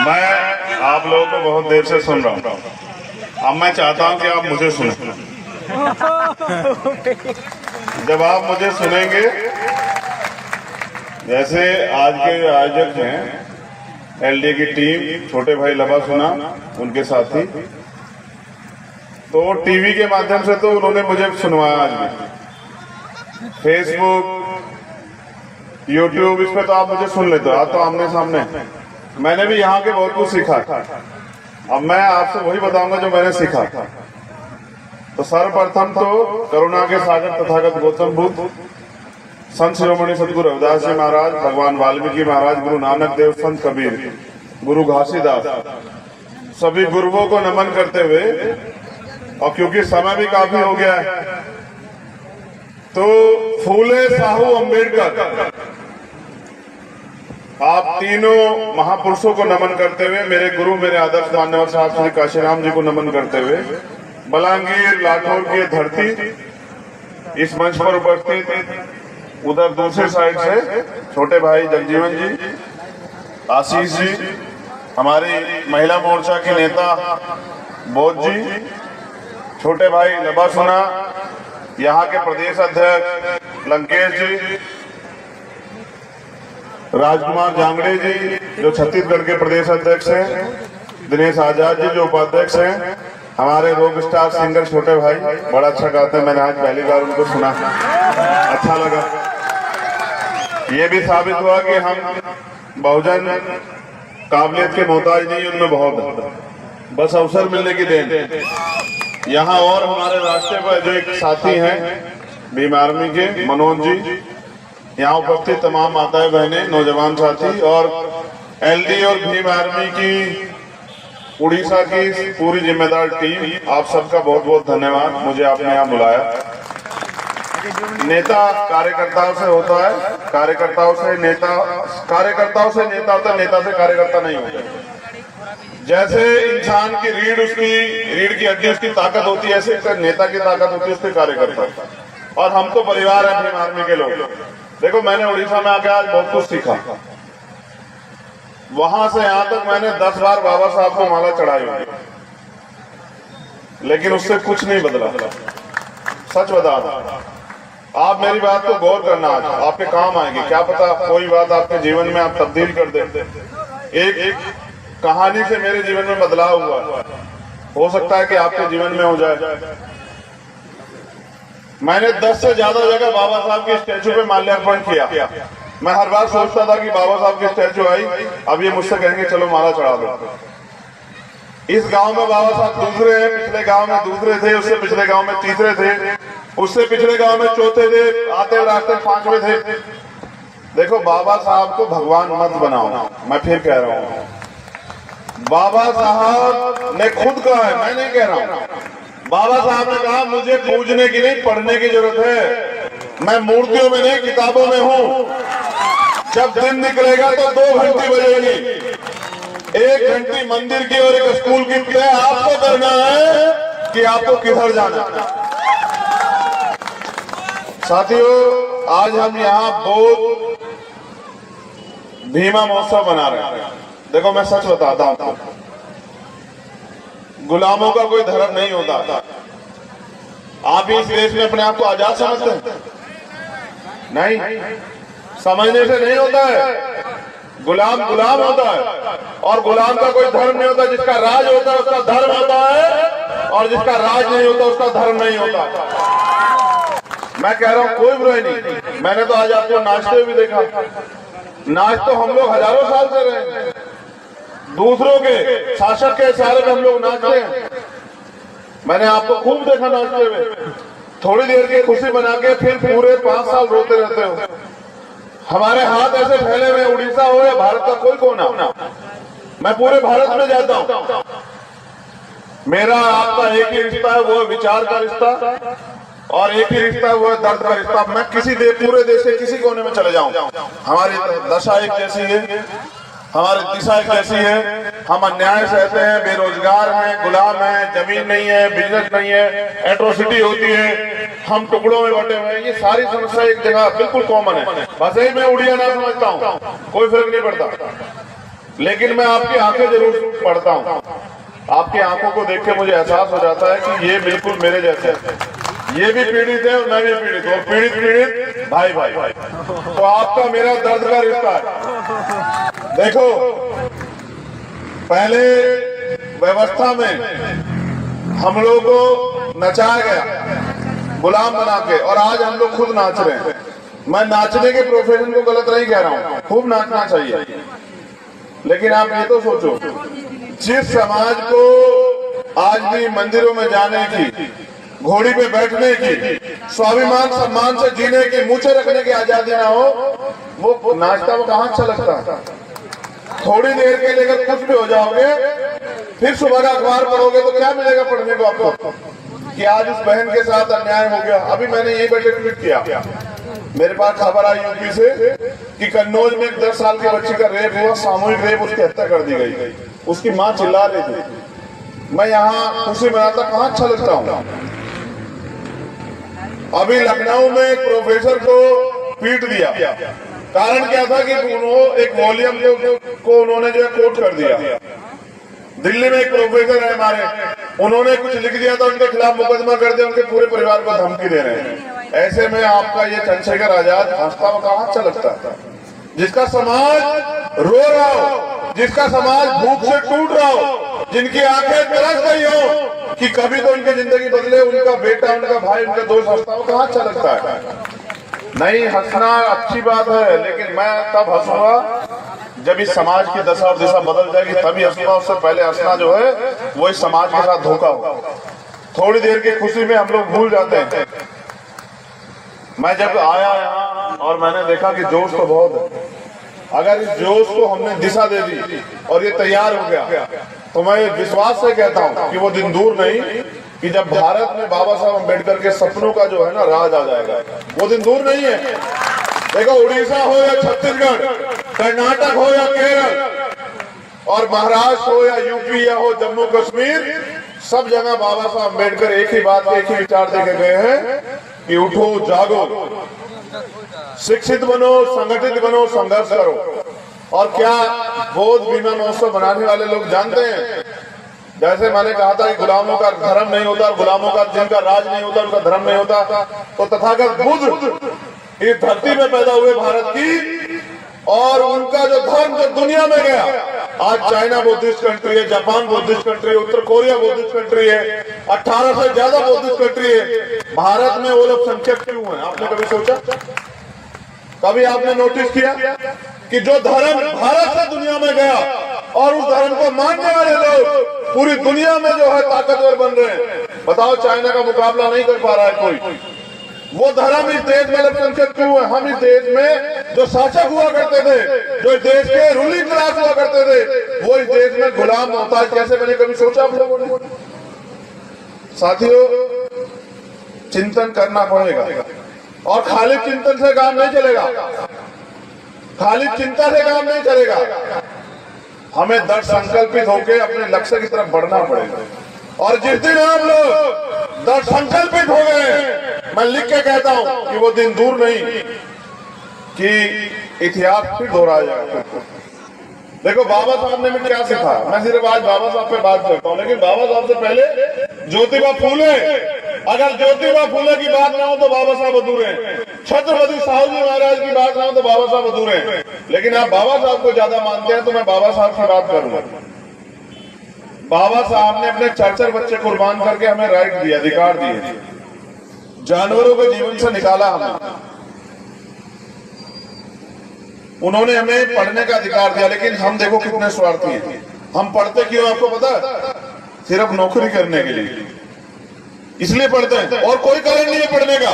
मैं आप लोगों को बहुत देर से सुन रहा हूँ। अब मैं चाहता हूँ कि आप मुझे सुनें। जब आप मुझे सुनेंगे, जैसे आज के आयोजक हैं एलडी की टीम, छोटे भाई लबा सुना, उनके साथी, तो टीवी के माध्यम से तो उन्होंने मुझे सुनवाया। आज भी फेसबुक, यूट्यूब, इस पे तो आप मुझे सुन लेते हो, आज तो आमने सामने। मैंने भी यहाँ के बहुत कुछ सीखा। अब मैं आपसे वही बताऊंगा जो मैंने सीखा। तो सर्वप्रथम तो करुणा के सागर तथागत गौतम बुद्ध, संत शिरोमणि सतगुरु रविदास जी महाराज, भगवान वाल्मीकि महाराज, गुरु नानक देव, संत कबीर, गुरु घासीदास, सभी गुरुओं को नमन करते हुए, और क्योंकि समय भी काफी हो गया है, तो फूले साहू अम्बेडकर, आप तीनों महापुरुषों को नमन करते हुए, मेरे गुरु, मेरे आदर्श मान्यवर साहब श्री काशीराम जी को नमन करते हुए, बलांगीर लाठौर की धरती, इस मंच पर उपस्थित उधर दूसरे साइड से छोटे भाई जगजीवन जी, आशीष जी, हमारी महिला मोर्चा की नेता बोध जी, छोटे भाई लबा सुना, यहाँ के प्रदेश अध्यक्ष लंकेश जी, राजकुमार जांगड़े जी जो छत्तीसगढ़ के प्रदेश अध्यक्ष हैं, दिनेश आजाद जी जो उपाध्यक्ष हैं, हमारे रॉक स्टार सिंगर छोटे भाई बड़ा अच्छा गाते हैं, मैंने आज पहली बार उनको सुना, अच्छा लगा। ये भी साबित हुआ कि हम बहुजन काबिलियत के मोहताज नहीं, उनमें बहुत है, बस अवसर मिलने की देन। यहाँ और हमारे रास्ते पर जो एक साथी हैं भीम आर्मी के मनोज जी, यहाँ उपस्थित तमाम माताएं बहनें, नौजवान साथी, और एलडी और भीम आर्मी की उड़ीसा की पूरी जिम्मेदार टीम, आप सबका बहुत बहुत धन्यवाद, मुझे आपने यहाँ बुलाया। नेता कार्यकर्ताओं से होता है, कार्यकर्ताओं से नेता होता है, नेता से कार्यकर्ता नहीं होता। जैसे इंसान की रीढ़ की हड्डी उसकी ताकत होती है, ऐसे नेता की ताकत होती है उसके कार्यकर्ता। और हम तो परिवार है भीम आर्मी के लोग। देखो, मैंने उड़ीसा में आके आज बहुत कुछ सीखा। वहां से यहां तक मैंने 10 बार बाबा साहब को माला चढ़ाई होगी, लेकिन उससे कुछ नहीं बदला। सच बता रहा, आप मेरी बात को गौर करना, आज आपके काम आएगी। क्या पता कोई बात आपके जीवन में आप तब्दील कर दे। एक कहानी से मेरे जीवन में बदलाव हुआ, हो सकता है कि आपके जीवन में हो जाए। मैंने 10 से ज्यादा जगह बाबा साहब के स्टैचू पे माल्यार्पण किया। मैं हर बार सोचता था कि बाबा साहब की स्टैचू आई, अब ये मुझसे कहेंगे चलो माला चढ़ा दो। इस गांव में बाबा साहब दूसरे हैं, पिछले गांव में दूसरे थे, उससे पिछले गांव में तीसरे थे, उससे पिछले गांव में चौथे थे, आते रास्ते 5वें थे। देखो, बाबा साहब को भगवान मत बनाओ। मैं फिर कह रहा हूँ, बाबा साहब ने खुद कहा है, मैं नहीं कह रहा हूँ। बाबा साहब ने कहा मुझे पूजने की नहीं, पढ़ने की जरूरत है। मैं मूर्तियों में नहीं, किताबों में हूँ। जब दिन निकलेगा तो 2 घंटी बजेगी, 1 घंटी मंदिर की और 1 स्कूल की। तय आपको करना है कि आपको किधर जाना है। साथियों, आज हम यहाँ बोध भीमा महोत्सव बना रहे हैं। देखो, मैं सच बताता हूँ, गुलामों का कोई धर्म नहीं होता। आप इस देश में अपने आप को आजाद समझते हैं? नहीं, समझने से नहीं होता है। गुलाम गुलाम होता है, और गुलाम का कोई धर्म नहीं होता। जिसका राज होता है उसका धर्म होता है, और जिसका राज नहीं होता उसका धर्म नहीं होता। मैं कह रहा हूँ, कोई बुराई नहीं। मैंने तो आज आपको नाचते हुए भी देखा। नाच तो हम लोग हजारों साल से रहे हैं, दूसरों के शासक के इशारे में हम लोग नाचते हैं। मैंने आपको खूब देखा नाचते हुए। थोड़ी देर की खुशी बना के फिर पूरे 5 साल रोते रहते हो। हमारे हाथ ऐसे फैले हुए, उड़ीसा हो या भारत का कोई कोना, मैं पूरे भारत में जाता हूँ। मेरा आपका एक ही रिश्ता है, वो है विचार का रिश्ता, और एक ही रिश्ता है, वो है दर्द का रिश्ता। मैं किसी पूरे देश के किसी कोने में चले जाऊं, हमारी दशा एक जैसी है, हमारी दिशा एक ऐसी है। हम अन्याय सहते हैं, बेरोजगार हैं, गुलाम हैं, जमीन नहीं है, बिजनेस नहीं है, एट्रोसिटी होती है, हम टुकड़ों में बटे हुए हैं। ये सारी समस्या एक जगह बिल्कुल कॉमन है। बस यही मैं उड़िया ना समझता हूँ, कोई फर्क नहीं पड़ता। लेकिन मैं आपकी आंखें जरूर पढ़ता हूँ। आपकी आंखों को देख के मुझे एहसास हो जाता है कि ये बिल्कुल मेरे जैसे हैं। ये भी पीड़ित है और मैं भी पीड़ित हूँ, और पीड़ित भाई भाई। तो आपका मेरा दर्द का रिश्ता है। देखो, पहले व्यवस्था में हम लोगों को नचाया गया गुलाम बना के, और आज हम लोग खुद नाच रहे हैं। मैं नाचने के प्रोफेशन को गलत नहीं कह रहा हूँ, खूब नाचना चाहिए, लेकिन आप ये तो सोचो, जिस समाज को आज भी मंदिरों में जाने की, घोड़ी पे बैठने की, स्वाभिमान सम्मान से जीने की, मूछे रखने की आजादी ना हो, वो नाचता वो कहाँ अच्छा लगता। थोड़ी देर के लिए अगर कुछ भी हो जाओगे, फिर सुबह का अखबार पढ़ोगे तो क्या मिलेगा पढ़ने को आपको, कि आज उस बहन के साथ अन्याय हो गया। अभी मैंने यही बैठे ट्वीट किया, मेरे पास खबर आई यूपी से कि कन्नौज में एक 10 साल की बच्ची का रेप हुआ, सामूहिक रेप, उसकी हत्या कर दी गई। उसकी माँ चिल्ला रही थी। मैं यहाँ खुशी मनाता कहाँ अच्छा लगता हूँ। अभी लखनऊ में एक प्रोफेसर को पीट दिया, कारण क्या था कि उन्होंने एक वॉल्यूम को उन्होंने जो है कोट कर दिया। दिल्ली में एक प्रोफेसर है हमारे, उन्होंने कुछ लिख दिया था, उनके खिलाफ मुकदमा कर दिया, उनके पूरे परिवार को धमकी दे रहे हैं। ऐसे में आपका ये चंद्रशेखर आजाद हंसता हुआ कहाँ अच्छा लगता था। जिसका समाज रो रहा हो, जिसका समाज भूख से टूट रहा हो, जिनकी आंखें तरस गई हो कि कभी तो उनकी जिंदगी बदले, उनका बेटा, उनका भाई, उनका दोस्त हंसता हुआ कहाँ अच्छा लगता है। नहीं, हंसना अच्छी बात है, लेकिन मैं तब हंसूंगा जब इस समाज की दशा और दिशा बदल जाएगी, तभी हंसूंगा। उससे पहले हंसना जो है वो इस समाज के साथ धोखा होगा। थोड़ी देर की खुशी में हम लोग भूल जाते हैं। मैं जब आया यहाँ और मैंने देखा कि जोश तो बहुत है, अगर इस जोश को हमने दिशा दे दी और ये तैयार हो गया, तो मैं विश्वास से कहता हूँ कि वो दिन दूर नहीं कि जब भारत में बाबा साहब अम्बेडकर के सपनों का जो है ना राज आ जाएगा। वो दिन दूर नहीं है। देखो, उड़ीसा हो या छत्तीसगढ़, कर्नाटक हो या केरल, और महाराष्ट्र हो या यूपी या हो जम्मू कश्मीर, सब जगह बाबा साहब अम्बेडकर एक ही बात, एक ही विचार देके गए हैं कि उठो, जागो, शिक्षित बनो, संगठित बनो, संघर्ष करो। और क्या बोध बीमा महोत्सव मनाने वाले लोग जानते हैं, जैसे मैंने कहा था कि गुलामों का धर्म नहीं होता, और गुलामों का जिनका राज नहीं होता उनका धर्म नहीं होता, तो तथागत बुद्ध इस धरती में पैदा हुए भारत की, और उनका जो धर्म जो दुनिया में गया, आज चाइना बुद्धिस्ट कंट्री है, जापान बुद्धिस्ट कंट्री है, उत्तर कोरिया बुद्धिस्ट कंट्री है, 18 से ज्यादा बुद्धिस्ट कंट्री है। भारत में वो लोग संख्यक क्यों है? आपने कभी सोचा? कभी आपने नोटिस किया कि जो धर्म भारत से दुनिया में गया और उस धर्म को मानने वाले लोग पूरी दुनिया में जो है ताकतवर बन रहे हैं। बताओ, चाइना का मुकाबला नहीं कर पा रहा है कोई। वो धर्म इस देश में अल्पसंख्यक क्यों है? हम इस देश में जो शासक हुआ करते थे, जो इस देश के रूलिंग क्लास हुआ करते थे, वो इस देश में गुलाम मोहताज कैसे बने? कभी सोचा आप लोगों ने? साथियों, चिंतन करना पड़ेगा, और खाली चिंतन से काम नहीं चलेगा, खाली चिंता से काम नहीं चलेगा। हमें दृढ़ संकल्पित होकर अपने लक्ष्य की तरफ बढ़ना पड़ेगा। और जिस दिन हम लोग दृढ़ संकल्पित हो गए, मैं लिख के कहता हूं कि वो दिन दूर नहीं कि इतिहास फिर दोहराया जाएगा। देखो, बाबा साहब ने मुझे क्या सिखाया। मैं सिर्फ आज बाबा साहब पे बात करता हूं, लेकिन बाबा साहब से पहले ज्योतिबा फूले। अगर ज्योतिबा फूले की बात ना हो तो बाबा साहब अधूरे हैं। छत्रपति साहू जी महाराज की बात ना हो तो बाबा साहब अधूरे हैं। लेकिन आप बाबा साहब को ज्यादा मानते हैं तो मैं बाबा साहब की बात करूंगा। बाबा साहब ने अपने 4 बच्चे कुर्बान करके हमें राइट दिए, अधिकार दिए, जानवरों के जीवन से निकाला हमें। उन्होंने हमें पढ़ने का अधिकार दिया, लेकिन हम देखो कितने स्वार्थी हैं। हम पढ़ते क्यों आपको पता है? सिर्फ नौकरी करने के लिए, इसलिए पढ़ते हैं, और कोई कारण नहीं है पढ़ने का।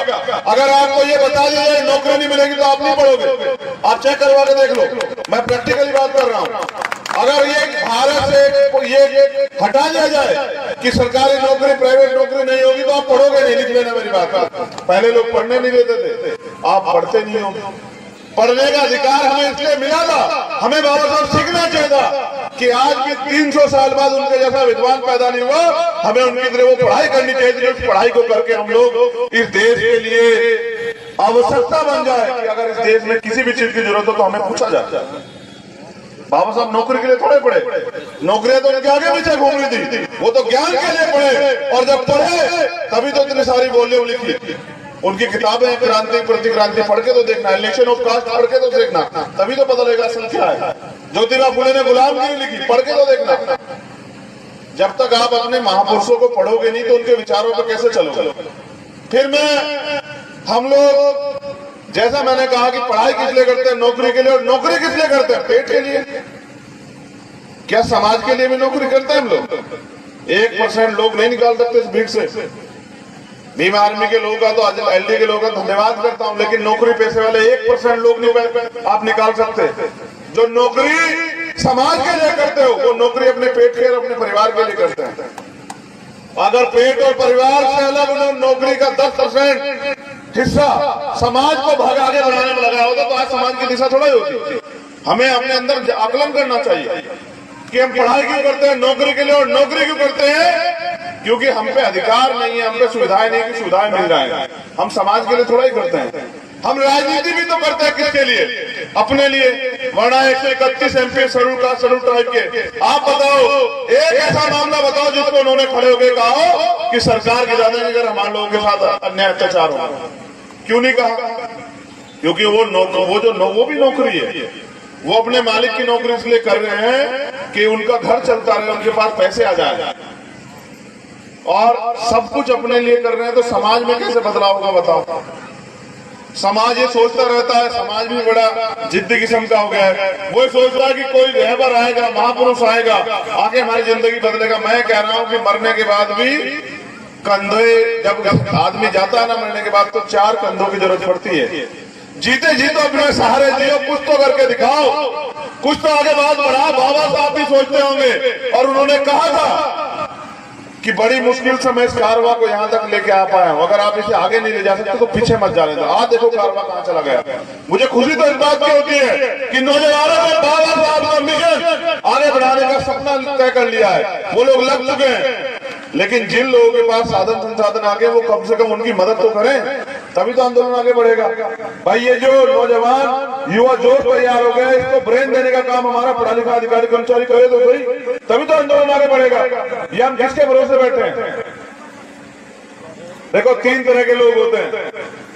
अगर आपको ये बता दिया जाए नौकरी नहीं मिलेगी तो आप नहीं पढ़ोगे। आप चेक करवा के देख लो, मैं प्रैक्टिकली बात कर रहा हूं। अगर ये भारत से ये हटा दिया जाए कि सरकारी नौकरी, प्राइवेट नौकरी नहीं होगी तो आप पढ़ोगे नहीं। लिख लेना मेरी बात। पहले लोग पढ़ने नहीं देते थे, आप पढ़ते नहीं हो। पढ़ने का अधिकार हमें इसलिए मिला था, हमें बाबा साहब सीखना चाहिए था कि आज भी 300 साल बाद उनके जैसा विद्वान पैदा नहीं हुआ। हमें उनकी तरह वो पढ़ाई करनी चाहिए थी, उस पढ़ाई को करके हम लोग इस देश के लिए आवश्यकता बन जाए कि अगर इस देश में किसी भी चीज की जरूरत हो तो हमें पूछा जाए। बाबा साहब नौकरी के लिए थोड़े पढ़े, नौकरियां तो उनके आगे पीछे घूम रही थी, वो तो ज्ञान के लिए पढ़े, और जब पढ़े तभी तो इतनी सारी वॉल्यूम लिखी। उनकी किताबें क्रांति प्रतिक्रांति पढ़ के तो देखना, इलेक्शन ऑफ कास्ट पढ़ के तो देखना, तभी तो पता लगेगा असल क्या है। ज्योतिबा फुले ने गुलामगिरी लिखी, पढ़ के तो देखना। जब तक आप अपने महापुरुषों को पढ़ोगे नहीं तो उनके विचारों पर कैसे चलोगे। फिर हम लोग, जैसा मैंने कहा कि पढ़ाई किस लिए करते हैं, नौकरी के लिए, और नौकरी किस लिए करते हैं, पेट के लिए। क्या समाज के लिए भी नौकरी करते हैं हम लोग? 1% लोग नहीं निकाल सकते इस भीड़ से। भीम आर्मी के लोगों का तो आज एलडी के लोगों का धन्यवाद करता हूं, लेकिन नौकरी पैसे वाले 1% लोग नहीं आप निकाल सकते। जो नौकरी समाज के लिए करते हो वो नौकरी अपने पेट के और अपने परिवार के लिए करते हैं। अगर पेट और परिवार से अलग उन्होंने नौकरी का 10% हिस्सा समाज को भाग आगे बढ़ाने में लगाया होता तो आज समाज की दिशा थोड़ा ही होती। हमें अपने अंदर आकलन करना चाहिए कि हम पढ़ाई क्यों करते हैं, नौकरी के लिए, और नौकरी क्यों करते हैं क्योंकि हम पे अधिकार नहीं है, हम पे सुविधाएं नहीं कि सुविधाएं मिल जाए। हम समाज के लिए थोड़ा ही करते हैं। हम राजनीति भी तो करते हैं किसके लिए? अपने लिए। वरना 131 MP schedule caste schedule tribe के, आप बताओ एक ऐसा मामला बताओ जिसको उन्होंने खड़े होकर कहा हो कि सरकार गिराने अगर हमारे लोगों के साथ अन्याय अत्याचार हो, क्यों नहीं कहा? क्योंकि वो भी नौकरी है, वो अपने मालिक की नौकरी इसलिए कर रहे हैं कि उनका घर चलता रहे, उनके पास पैसे आ जाए, और सब कुछ अपने लिए कर रहे हैं। तो समाज में कैसे बदलाव होगा बताओ? समाज ये सोचता रहता है, समाज भी बड़ा जिद्दी किस्म का हो गया है। वो सोच रहा है कि कोई रहबर आएगा, महापुरुष आएगा, आगे हमारी जिंदगी बदलेगा। मैं कह रहा हूं कि मरने के बाद भी कंधे, जब आदमी जाता है ना मरने के बाद, तो 4 कंधों की जरूरत पड़ती है। जीते जी तो अपने सहारे दियो, कुछ तो करके दिखाओ, कुछ तो आगे बात बढ़ाओ। बाबा साहब भी सोचते होंगे, और उन्होंने कहा था कि बड़ी मुश्किल से मैं इस कारवा को यहाँ तक लेके आ पाया हूँ, अगर आप इसे आगे नहीं ले जा सकते तो पीछे मत जाने दो। आज देखो कारवा कहाँ चला गया। मुझे खुशी तो इस बात की होती है कि नौजवानों ने बाबा साहब का मिशन आगे बढ़ाने का सपना तय कर लिया है, वो लोग लग चुके हैं। लेकिन जिन लोगों के पास साधन संसाधन आगे, वो कम से कम उनकी मदद तो करें, तभी तो आंदोलन आगे बढ़ेगा। भाई ये जो नौजवान युवा जोश तैयार हो गया, इसको ब्रेन देने का काम हमारा पढ़ा लिखा अधिकारी कर्मचारी करे तो सही, तभी तो आंदोलन आगे बढ़ेगा। ये हम किसके भरोसे बैठे हैं? देखो 3 तरह के लोग होते हैं।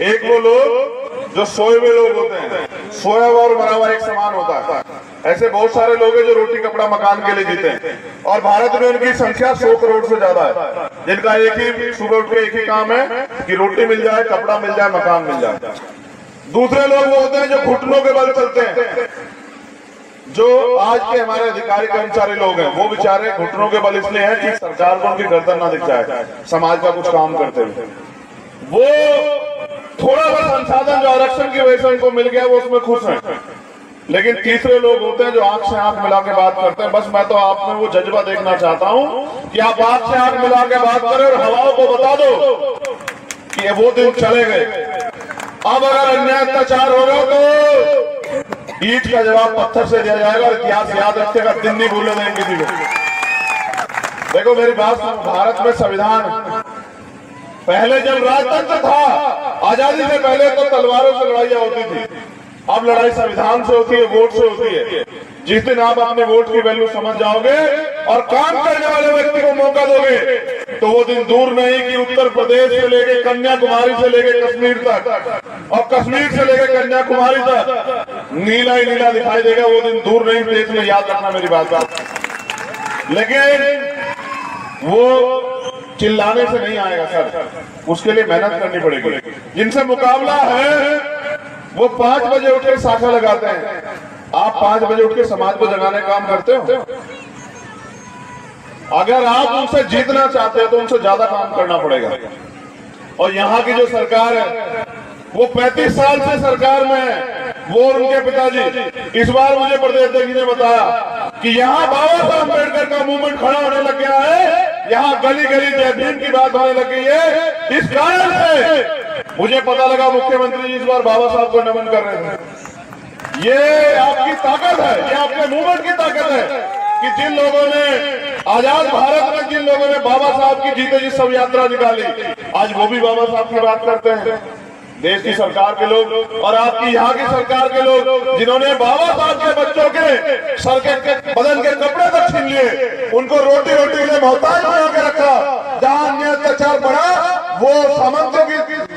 एक वो लोग जो सोए हुए लोग होते हैं, सोया हुआ और मरा हुआ एक समान होता है। ऐसे बहुत सारे लोग हैं जो रोटी कपड़ा मकान के लिए जीते हैं, और भारत में उनकी संख्या 100 करोड़ से ज्यादा है, जिनका एक ही सुबह उठ के एक ही काम है कि रोटी मिल जाए, कपड़ा मिल जाए, मकान मिल जाए। दूसरे लोग वो होते हैं जो घुटनों के बल चलते हैं। जो आज के हमारे अधिकारी कर्मचारी लोग हैं, वो बेचारे घुटनों के बल इसलिए हैं कि सरकार को उनकी गर्दन ना दिख जाए समाज का कुछ काम करते हुए। वो थोड़ा सा संसाधन जो आरक्षण की वजह से उनको मिल गया, वो उसमें खुश हैं। लेकिन तीसरे लोग होते हैं जो आंख से आंख मिला के बात करते हैं। बस मैं तो आप में वो जज्बा देखना चाहता हूं कि आप आंख से आंख मिला के बात करें और हवाओं को बता दो कि वो दिन चले गए। अब अगर अन्याय अत्याचार होगा तो ईंट का जवाब पत्थर से दिया जाएगा, और इतिहास याद रखेगा, दिन नहीं भूलने देंगे किसी को। देखो मेरी बात सुनो, भारत में संविधान, पहले जब राजतंत्र था, आजादी से पहले तो तलवारों से लड़ाइयां होती थी। अब लड़ाई संविधान से होती है, वोट से होती है। जिस दिन आप अपने वोट की वैल्यू समझ जाओगे और काम करने वाले व्यक्ति को मौका दोगे, तो वो दिन दूर नहीं कि उत्तर प्रदेश से लेके कन्याकुमारी से लेके कश्मीर तक, और कश्मीर से लेके कन्याकुमारी तक नीला ही नीला दिखाई देगा। वो दिन दूर नहीं, देश में, याद रखना मेरी बात। लेकिन वो चिल्लाने से नहीं आएगा सर, उसके लिए मेहनत करनी पड़ेगी। जिनसे मुकाबला है वो 5 बजे उठ के शाखा लगाते हैं। आप 5 बजे उठ के समाज को जगाने का काम करते हो? अगर आप उनसे जीतना चाहते हो तो उनसे ज्यादा काम करना पड़ेगा। और यहाँ की जो सरकार है वो 35 साल से सरकार में है, वो और उनके पिताजी। इस बार मुझे प्रदेश अध्यक्ष ने बताया कि यहाँ बाबा साहब अम्बेडकर का मूवमेंट खड़ा होने लग गया है, यहाँ गली गली जय भीम की बात होने लग गई है। इस कारण से मुझे पता लगा मुख्यमंत्री जी इस बार बाबा साहब को नमन कर रहे थे। ये आपकी ताकत है, ये आपके मूवमेंट की ताकत है कि जिन लोगों ने आजाद भारत में, जिन लोगों ने बाबा साहब की जीते जी सब यात्रा निकाली, आज वो भी बाबा साहब की बात करते हैं। देश की सरकार के लोग और आपकी यहाँ की सरकार के लोग जिन्होंने बाबा साहब के बच्चों के सर के बदन के कपड़े तक छीन लिए, उनको रोटी रोटी के लिए मोहताज बना के रखा। जहाँ अन्य अत्याचार बढ़ा वो सामंतों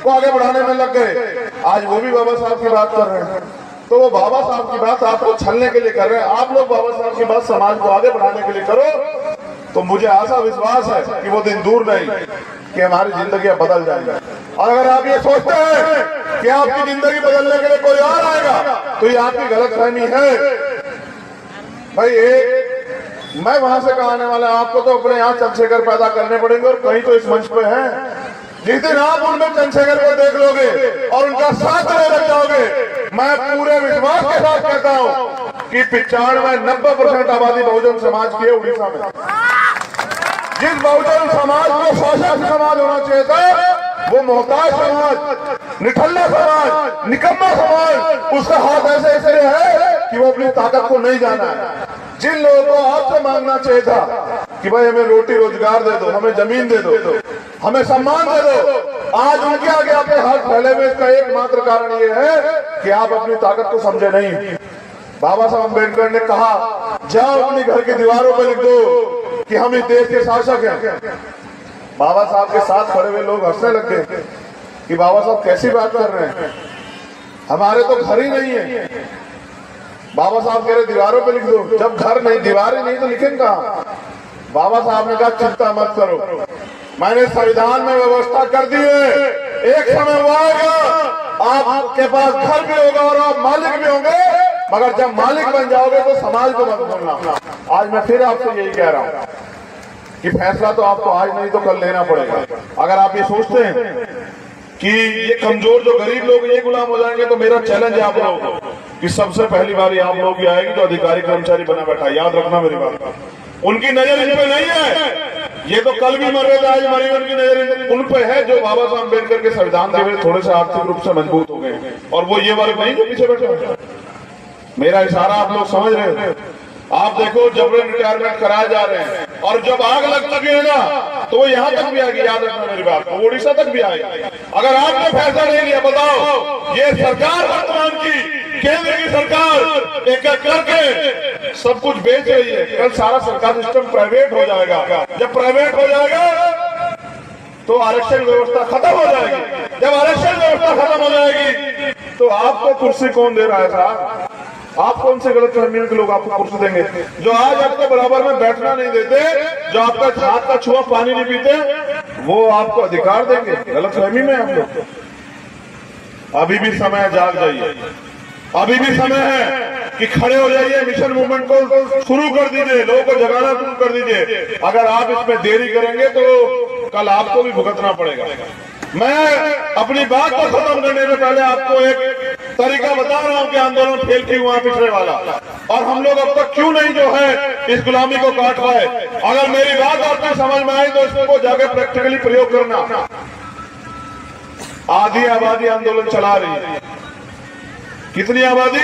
को आगे बढ़ाने में लग गए। आज वो भी बाबा साहब की बात कर रहे हैं, तो वो बाबा साहब की बात आपको छलने के लिए कर रहे हैं। आप लोग बाबा साहब की बात समाज को आगे बढ़ाने के लिए करो, तो मुझे आशा विश्वास है कि वो दिन दूर नहीं कि हमारी जिंदगी बदल जाएगी। और अगर आप ये सोचते हैं कि आपकी जिंदगी बदलने के लिए कोई और आएगा, तो ये आपकी गलतफहमी है। भाई मैं वहां से कहा आने वाला, आपको तो अपने यहाँ चंद्रशेखर पैदा करने पड़ेंगे और कहीं तो इस मंच पे हैं। जिस दिन आप उनमें चंद्रशेखर को देख लोगे और उनका साथ देने लग जाओगे, मैं पूरे विश्वास के साथ कहता हूँ कि 95-90% आबादी बहुजन समाज की है उड़ीसा में। जिस बहुजन समाज को शोषक समाज होना चाहिए था, वो मोहताज समाज, निठल्ला समाज, निकम्मा समाज, उसका हाथ ऐसे ऐसे है कि वो अपनी ताकत को नहीं जाना है। जिन लोगों को आपसे मांगना चाहिए था कि भाई हमें रोटी रोजगार दे दो, हमें जमीन दे दो, हमें सम्मान दे दो, आज उनके आगे आपके हाथ फैले हुए। इसका एकमात्र कारण ये है कि आप अपनी ताकत को समझे नहीं। बाबा साहब अम्बेडकर ने कहा, जाओ अपने घर की दीवारों पर लिख दो कि हम इस देश के शासक हैं। बाबा साहब के साथ खड़े हुए लोग हंसने लग गए कि बाबा साहब कैसी बात कर रहे हैं, हमारे तो घर ही नहीं है। बाबा साहब कह रहे दीवारों पे लिख दो, जब घर नहीं, दीवारें नहीं तो लिखेंगे कहाँ? बाबा साहब ने कहा चिंता मत करो, मैंने संविधान में व्यवस्था कर दी है, एक समय वो आएगा आपके पास घर भी होगा और आप मालिक भी होंगे, मगर जब मालिक बन जाओगे तो समाज को मत भूलना। आज मैं फिर आपसे यही कह रहा हूँ कि फैसला तो आपको आज नहीं तो कल लेना पड़ेगा। अगर आप ये सोचते हैं कि ये कमजोर जो गरीब लोग ये गुलाम हो जाएंगे, तो मेरा चैलेंज है आप लोगों को कि सबसे पहली बारी आप लोग की आएगी जो अधिकारी कर्मचारी बना बैठा। याद रखना मेरी बात, उनकी नजर इन पे नहीं है। ये तो कल भी मर रहे थे, आज मरी, उनकी नजर उन पे है जो बाबा साहब अम्बेडकर के संविधान के वजह थोड़े से आर्थिक रूप से मजबूत हो गए, और वो ये वर्ग नहीं जो पीछे बैठे। मेरा इशारा आप लोग समझ रहे हो? आप देखो जबरन रिटायरमेंट कराए जा रहे हैं, और जब आग लग लगी है ना तो वो यहाँ तक भी आएगी। याद रखना मेरी बात, वो उड़ीसा तक भी आएगी। अगर आपने फैसला नहीं लिया, बताओ ये सरकार वर्तमान की केंद्र की सरकार एक एक करके सब कुछ बेच रही है। कल सारा सरकार सिस्टम प्राइवेट हो जाएगा। जब प्राइवेट हो जाएगा तो आरक्षण व्यवस्था खत्म हो जाएगी। जब आरक्षण व्यवस्था खत्म हो जाएगी तो आपको कुर्सी कौन दे रहा है साहब? आप कौन से गलत फहमियों के लोग आपको कुर्सी देंगे? जो आज आपको बराबर में बैठना नहीं देते, जो आपका हाथ का छुआ पानी नहीं पीते, वो आपको अधिकार देंगे? गलत फहमी में आप लोग। अभी भी समय है, जाग जाइए। अभी भी समय है कि खड़े हो जाइए, मिशन मूवमेंट को शुरू कर दीजिए, लोगों को जगाना शुरू कर दीजिए। अगर आप इसमें देरी करेंगे तो कल आपको भी भुगतना पड़ेगा। मैं अपनी बात को खत्म करने से पहले आपको एक तरीका बता रहा हूं कि आंदोलन फेल क्यों हुआ पिछले वाला, और हम लोग अब तक क्यों नहीं जो है इस गुलामी को काट पाए। अगर मेरी बात आपको समझ में आई तो इसको जाके प्रैक्टिकली प्रयोग करना। आधी आबादी आंदोलन चला रही है। कितनी आबादी?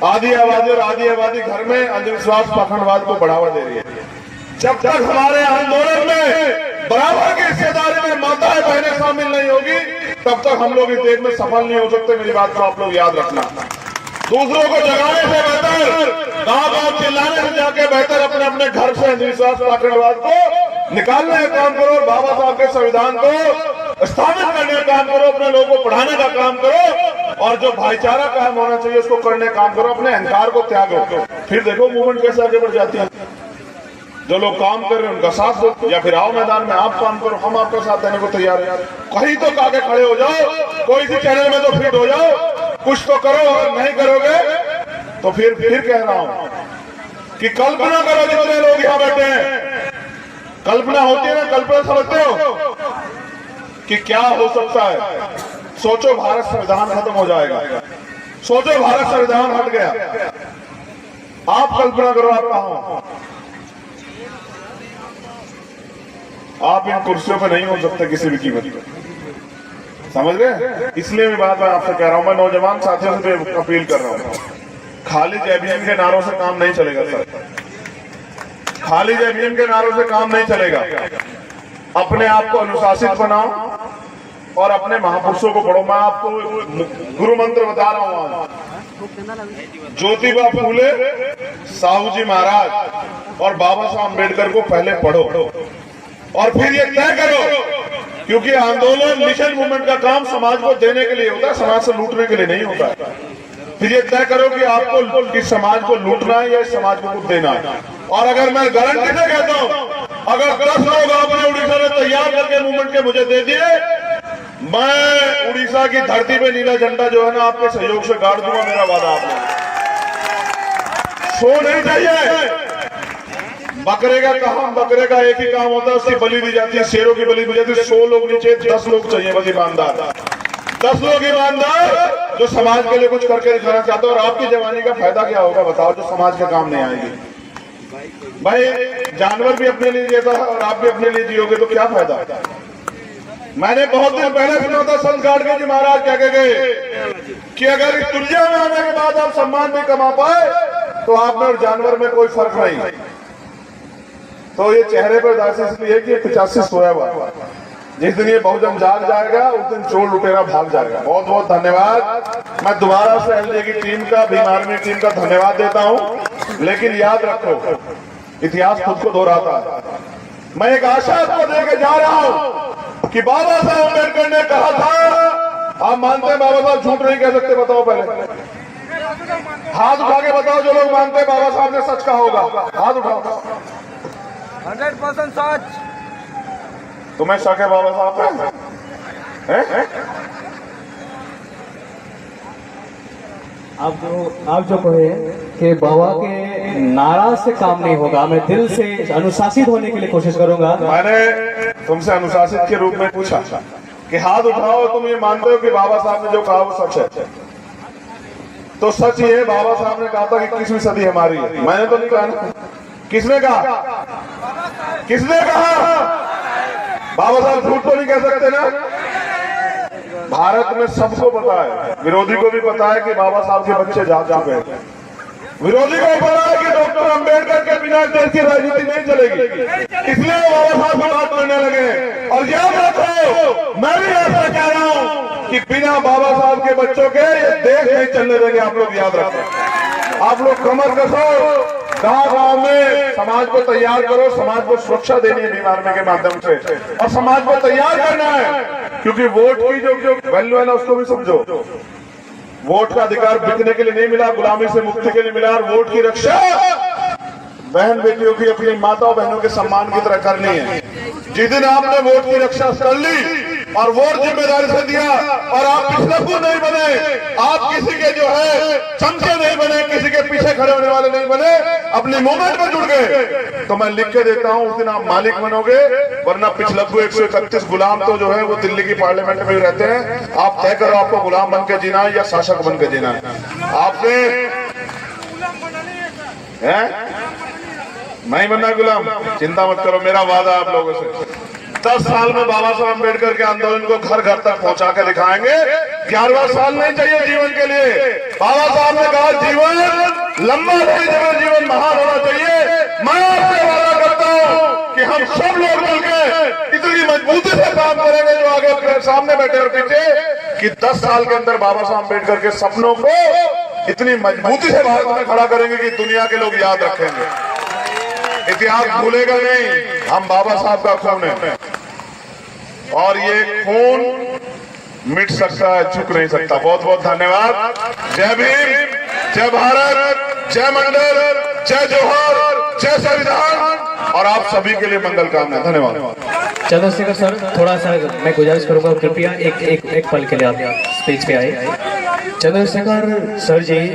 आधी आबादी, और आधी आबादी घर में अंधविश्वास पाखंडवाद को बढ़ावा दे रही है। जब तक हमारे आंदोलन में बराबर की हिस्सेदारी में माताएं बहनें शामिल नहीं होगी, तब तक हम लोग इस देश में सफल नहीं हो सकते। मेरी बात को आप लोग याद रखना। दूसरों को जगाने से बेहतर, गांव-गांव चिल्लाने से जाके बेहतर अपने अपने घर से अंधविश्वास पाखंडवाद को निकालने का काम करो, और बाबा साहब के संविधान को स्थापित करने का काम करो, अपने लोगों को पढ़ाने का काम करो, और जो भाईचारा कायम होना चाहिए उसको करने का काम करो। अपने अहंकार को त्यागो, फिर देखो मूवमेंट कैसे आगे बढ़ जाती है। जो लोग काम कर रहे हैं उनका साथ दो, या फिर आओ मैदान में आप काम करो, हम आपका साथ देने को तैयार है। कहीं तो आगे खड़े हो जाओ, कोई सी चैनल में तो फिट हो जाओ, कुछ तो करो। अगर नहीं करोगे तो फिर कह रहा हूं कि कल्पना करो, जितने लोग यहाँ बैठे हैं, कल्पना होती है ना, कल्पना समझते हो कि क्या हो सकता है? सोचो भारत संविधान खत्म हो जाएगा, सोचो भारत संविधान हट गया, आप कल्पना करो आप कहां हो? आप इन कुर्सियों पे नहीं हो सकते किसी भी कीमत पे, समझ गए? इसलिए मैं बात आपसे कह रहा हूं, मैं नौजवान साथियों से अपील कर रहा हूं, खाली जय भीम के नारों से काम नहीं चलेगा सर, खाली जय भीम के नारों से काम नहीं चलेगा। अपने आप को अनुशासित बनाओ, और अपने महापुरुषों को पढ़ो। मैं आपको गुरु मंत्र बता रहा हूँ। ज्योतिबा फूले, साहू जी महाराज और बाबा साहब अम्बेडकर को पहले पढ़ो और फिर ये तय करो, क्योंकि आंदोलन मिशन मूवमेंट का काम समाज को देने के लिए होता है, समाज से लूटने के लिए नहीं होता है। फिर ये तय करो कि आपको किस समाज को लूटना है या इस समाज को कुछ देना है। और अगर मैं गारंटी से कहता हूँ, अगर 10 लोग आपने उड़ीसा में तैयार करके मूवमेंट के मुझे दे दिए, मैं उड़ीसा की धरती पे नीला झंडा जो है ना आपके सहयोग से गाड़ दूंगा। मेरा वादा आपने सो नहीं चाहिए। बकरे का काम, बकरे का एक ही काम होता है, उसकी बलि दी जाती है, शेरों की बलि दी जाती है। 100 लोग नीचे, 10 लोग चाहिए बस ईमानदार, 10 लोग ईमानदार जो समाज के लिए कुछ करके दिखाना चाहते हो। और आपकी जवानी का फायदा क्या होगा बताओ, जो समाज के काम नहीं आएगी। भाई जानवर भी अपने लिए जीता है और आप भी अपने लिए जियोगे तो क्या फायदा। मैंने बहुत दिन पहले सुना था संत गाडगे जी महाराज क्या कह गए कि अगर इस दुनिया में आने के बाद आप सम्मान भी कमा पाए तो आप में और जानवर में कोई फर्क नहीं। तो ये चेहरे पर दासी इसलिए कि 85 सोया हुआ, जिस दिन ये बहुजन जाग जाएगा उस दिन चोर लुटेरा भाग जाएगा। बहुत बहुत धन्यवाद। मैं दोबारा से एलडीए की टीम का, भीम आर्मी टीम का धन्यवाद देता हूं। लेकिन याद रखो, इतिहास खुद को दोहराता है। मैं एक आशा आपको देके जा रहा हूं कि बाबा साहब अम्बेडकर ने कहा था, आप मानते हैं बाबा साहब झूठ नहीं कह सकते? बताओ पहले हाथ उठा के बताओ जो लोग मानते हैं बाबा साहब ने सच कहा होगा, हाथ उठाओ। 100% सच। तुम्हें शक है बाबा साहब पे? आप जो कहे कि बाबा के नारा से काम नहीं होगा, मैं दिल से अनुशासित होने के लिए कोशिश करूंगा। मैंने तुमसे अनुशासित के रूप में पूछा कि हाथ उठाओ, तुम ये मानते हो कि बाबा साहब ने जो कहा वो सच है? तो सच ये है, बाबा साहब ने कहा था कि 21वीं सदी हमारी है। मैंने तो नहीं कहा ना। किसने कहा? किसने कहा? बाबा साहब झूठ तो नहीं कह सकते ना। भारत में सबको पता है, विरोधी को भी पता है कि बाबा साहब के बच्चे जा चुके हैं। विरोधी को पता है कि डॉक्टर अंबेडकर के बिना देश की राजनीति नहीं चलेगी, इसलिए वो बाबा साहब से बात करने लगे। और याद रखो, मैं भी ऐसा कह रहा हूं कि बिना बाबा साहब के बच्चों के ये देश नहीं चलने देंगे। आप लोग याद रखो, आप लोग कमर कसो, गांव में समाज को तैयार करो। समाज को सुरक्षा देनी है भीम आर्मी के माध्यम से, और समाज को तैयार करना है, क्योंकि वोट की जो वैल्यू है ना उसको भी समझो। वोट का अधिकार बिकने के लिए नहीं मिला, गुलामी से मुक्ति के लिए मिला। और वोट की रक्षा बहन बेटियों की, अपनी माताओं बहनों के सम्मान की तरह करनी है। जिस दिन आपने वोट की रक्षा कर ली और वोट जिम्मेदारी से दिया और आप पिछलग्गू नहीं बने, आप किसी के जो है चमचे नहीं बने, किसी के पीछे खड़े होने वाले नहीं बने, अपनी मूवमेंट में जुड़ गए, तो मैं लिख के देता हूं उस दिन आप मालिक बनोगे। वरना पिछलग्गू 131 गुलाम तो जो है वो दिल्ली की पार्लियामेंट में ही रहते हैं। आप तय करो आपको गुलाम बन के जीना है या शासक बन के जीना है। आपने नहीं बनना गुलाम, चिंता मत करो, मेरा वादा आप लोगों से। 10 साल में बाबा साहब अम्बेडकर के आंदोलन को घर घर तक पहुंचा के दिखाएंगे। 11वां साल नहीं चाहिए जीवन के लिए। बाबा साहब ने कहा जीवन लंबा नहीं, जीवन महान होना चाहिए। मैं आपसे वादा करता हूं कि हम सब लोग मिलकर इतनी मजबूती से काम करेंगे, जो आगे सामने बैठे और पीछे, कि 10 साल के अंदर बाबा साहब अम्बेडकर के सपनों को इतनी मजबूती से भारत में खड़ा करेंगे कि दुनिया के लोग याद रखेंगे। इतिहास भूलेगा नहीं, हम बाबा साहब का खून है और ये खून मिट सकता है, झुक नहीं सकता। बहुत बहुत धन्यवाद। जय भीम, जय भारत, जय मंडल, जय जोहर, जय संविधान, और आप सभी के लिए मंगल कामना। धन्यवाद। चंद्रशेखर सर, थोड़ा सा मैं गुजारिश करूंगा, कृपया एक पल के लिए आप स्टेज पे आए। चंद्रशेखर सर जी,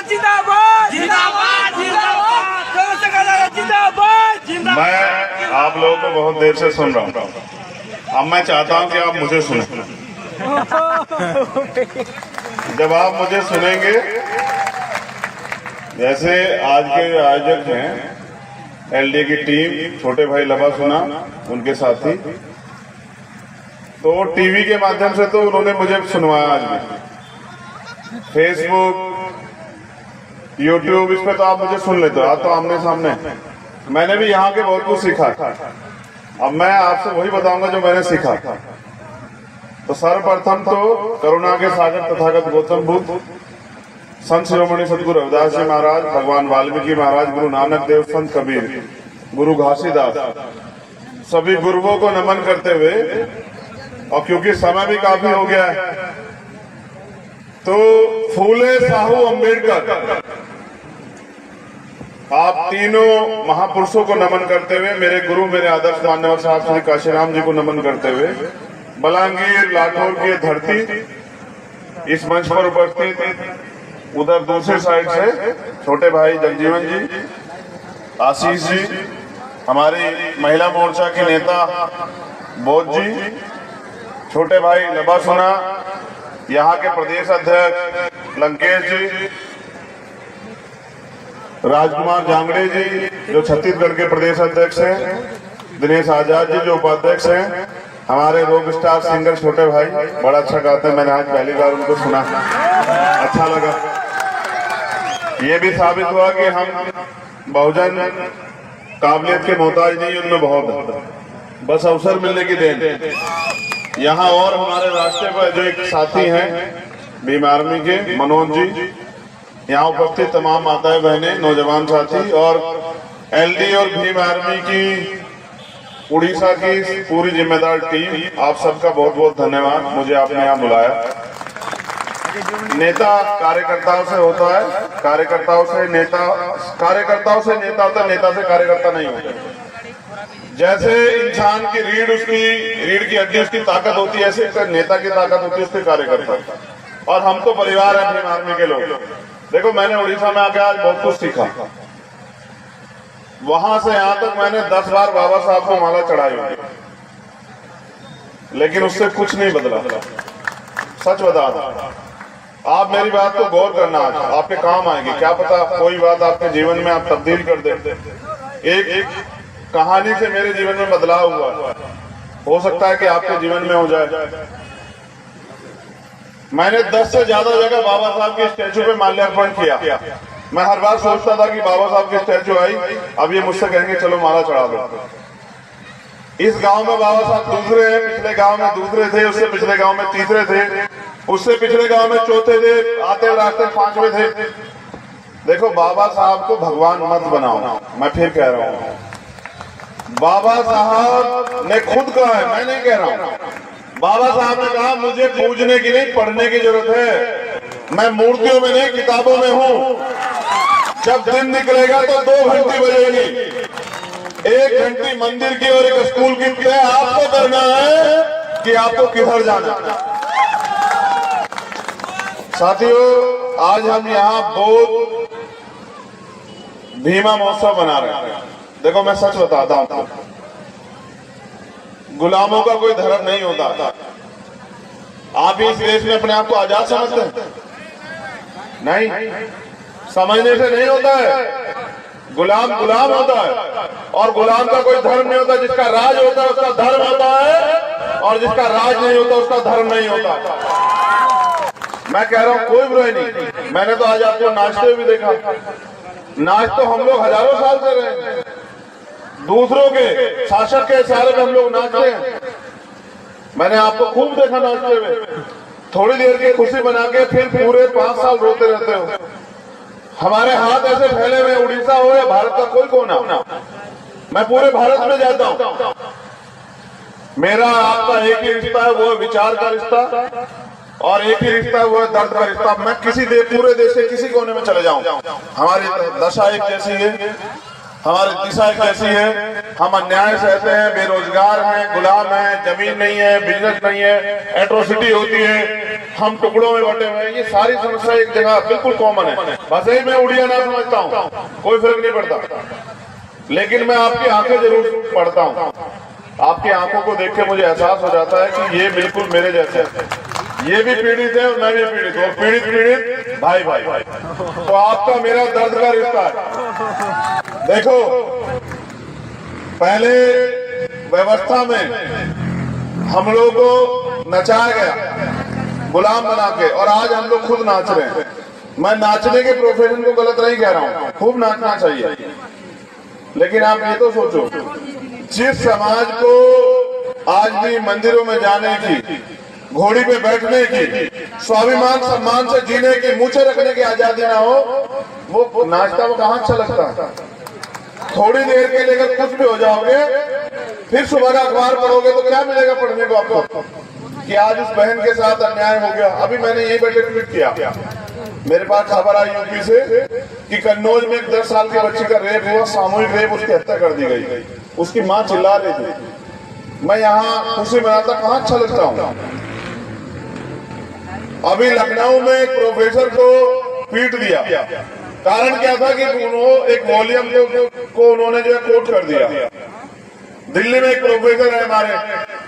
जिंदाबाद जिंदाबाद जिंदाबाद जिंदाबाद। मैं आप लोगों को बहुत देर से सुन रहा हूँ, अब मैं चाहता हूँ कि आप मुझे सुने। जब आप मुझे सुनेंगे, जैसे आज के आयोजक हैं एलडीए की टीम, छोटे भाई लबा सुना, उनके साथी, तो टीवी के माध्यम से तो उन्होंने मुझे सुनवाया। आज भी फेसबुक, यूट्यूब, इस पे तो आप मुझे सुन लेते हो, आज तो आमने सामने। मैंने भी यहाँ के बहुत कुछ सीखा। अब मैं आपसे वही बताऊंगा जो मैंने सीखा। तो सर्वप्रथम तो करुणा के सागर तथागत गौतम बुद्ध, संत शिरोमणि सतगुरु रविदास जी महाराज, भगवान वाल्मीकि महाराज, गुरु नानक देव, संत कबीर, गुरु घासीदास, सभी गुरुओं को नमन करते हुए, और क्योंकि समय भी काफी हो गया है, तो फूले साहू अम्बेडकर, आप तीनों महापुरुषों को नमन करते हुए, मेरे गुरु, मेरे आदर्श मान्यवर साहब श्री काशीराम जी को नमन करते हुए, बलांगीर लाठौर की धरती, इस मंच पर उपस्थित उधर दूसरी साइड से छोटे भाई जगजीवन जी, आशीष जी, हमारी महिला मोर्चा के नेता बोध जी, छोटे भाई लबासुना, यहाँ के प्रदेश अध्यक्ष लंकेश जी, राजकुमार जांगड़े जी जो छत्तीसगढ़ के प्रदेश अध्यक्ष हैं, दिनेश आजाद जी जो उपाध्यक्ष हैं, हमारे रॉक स्टार सिंगर छोटे भाई बड़ा अच्छा गाते हैं, मैंने आज पहली बार उनको सुना, अच्छा लगा। ये भी साबित हुआ कि हम बहुजन काबिलियत के मोहताज नहीं, उनमें बहुत है, बस अवसर मिलने की देन। यहाँ और हमारे रास्ते पर जो एक साथी हैं भीम आर्मी के मनोज जी, यहाँ उपस्थित तमाम माताएं बहनें, नौजवान साथी, और एलडी और भीम आर्मी की उड़ीसा की पूरी जिम्मेदार टीम, आप सबका बहुत बहुत धन्यवाद, मुझे आपने यहाँ बुलाया। नेता कार्यकर्ताओं से होता है, कार्यकर्ताओं से नेता होता है, नेता से कार्यकर्ता नहीं होता। जैसे इंसान की रीढ़ की हड्डी उसकी ताकत होती है, ऐसे नेता की ताकत होती है उसके कार्यकर्ता। और हम तो परिवार है भीम आर्मी के लोग। देखो, मैंने उड़ीसा में आके आज बहुत कुछ सीखा, वहां से यहां तक मैंने 10 बार बाबा साहब को माला चढ़ाई हुई, लेकिन उससे कुछ नहीं बदला। सच बता रहा, आप मेरी बात को गौर करना, आज आपके काम आएगी, क्या पता कोई बात आपके जीवन में आप तब्दील कर दे। एक कहानी से मेरे जीवन में बदलाव हुआ, हो सकता है कि आपके जीवन में हो जाए। मैंने 10 से ज्यादा जगह बाबा साहब के स्टैचू पे माल्यार्पण किया। मैं हर बार सोचता था कि बाबा साहब की स्टैचू आई, अब ये मुझसे कहेंगे चलो माला चढ़ा दो। इस गांव में बाबा साहब दूसरे हैं, पिछले गांव में दूसरे थे, उससे पिछले गांव में तीसरे थे, उससे पिछले गांव में चौथे थे, आते रास्ते 5वें थे। देखो, बाबा साहब को भगवान मत बनाओ, मैं फिर कह रहा हूँ, बाबा साहब ने खुद कहा है, मैं नहीं कह रहा हूँ। बाबा साहब ने कहा मुझे पूजने की नहीं, पढ़ने की जरूरत है। मैं मूर्तियों में नहीं, किताबों में हूँ। जब दिन निकलेगा तो 2 घंटी बजेगी, 1 घंटी मंदिर की और 1 स्कूल की। तय आपको करना है कि आपको किधर जाना है। साथियों, आज हम यहाँ बोध भीमा महोत्सव बना रहे हैं। देखो, मैं सच बताता हूँ, गुलामों का कोई धर्म नहीं होता। आप इस देश में अपने आप को आजाद समझते हैं? नहीं, समझने से नहीं होता है। गुलाम गुलाम होता है, और गुलाम का कोई धर्म नहीं होता। जिसका राज होता है उसका धर्म होता है, और जिसका राज नहीं होता उसका धर्म नहीं होता। मैं कह रहा हूँ, कोई बुराई नहीं। मैंने तो आज आपको नाचते हुए देखा। नाच तो हम लोग हजारों साल से रहे हैं, दूसरों के शासक के इशारे में हम लोग नाचते हैं। मैंने आपको खूब देखा नाचते हुए। थोड़ी देर की खुशी बना के फिर पूरे 5 साल रोते रहते हो। हमारे हाथ ऐसे फैले हुए, उड़ीसा हो या भारत का कोई कोना, मैं पूरे भारत में जाता हूँ। मेरा आपका एक ही रिश्ता है, वो है विचार का रिश्ता, और एक ही रिश्ता है, वो है दर्द का रिश्ता। मैं पूरे देश के किसी कोने में चले जाऊं, हमारी दशा एक जैसी है, हमारी दिशा एक जैसी है। हम अन्याय सहते हैं, बेरोजगार हैं, गुलाम हैं, जमीन नहीं है, बिजनेस नहीं है, एट्रोसिटी होती है, हम टुकड़ों में बटे हुए हैं। ये सारी समस्या एक जगह बिल्कुल कॉमन है। बस यही मैं उड़िया ना समझता हूँ, कोई फर्क नहीं पड़ता। लेकिन मैं आपकी आंखें जरूर पढ़ता हूँ। आपकी आंखों को देख के मुझे एहसास हो जाता है कि ये बिल्कुल मेरे जैसे हैं। ये भी पीड़ित है और मैं भी पीड़ित हूँ, और पीड़ित भाई भाई। तो आपका मेरा दर्द का रिश्ता है। देखो, पहले व्यवस्था में हम लोगों को नचाया गया गुलाम बना के, और आज हम लोग खुद नाच रहे हैं। मैं नाचने के प्रोफेशन को गलत नहीं कह रहा हूँ, खूब नाचना चाहिए, लेकिन आप ये तो सोचो, जिस समाज को आज भी मंदिरों में जाने की, घोड़ी पे बैठने की, स्वाभिमान सम्मान से जीने की, मूछे रखने की आजादी ना हो, वो नाचता वो कहाँ अच्छा लगता है। थोड़ी देर के लिए अगर कुछ भी हो जाओगे, फिर सुबह का अखबार पढ़ोगे तो क्या मिलेगा पढ़ने को आपको कि आज इस बहन के साथ अन्याय हो गया। अभी मैंने यही बैठे ट्वीट किया, मेरे पास खबर आई यूपी से कि कन्नौज में एक 10 साल की बच्ची का रेप हुआ, सामूहिक रेप, उसकी हत्या कर दी गई। उसकी माँ चिल्ला रही थी, मैं यहाँ खुशी मनाता कहाँ अच्छा लगता हूँ। अभी लखनऊ में एक प्रोफेसर को पीट दिया, कारण क्या था कि उन्होंने एक वॉल्यूम को उन्होंने जो है कोट कर दिया। दिल्ली में एक प्रोफेसर है हमारे,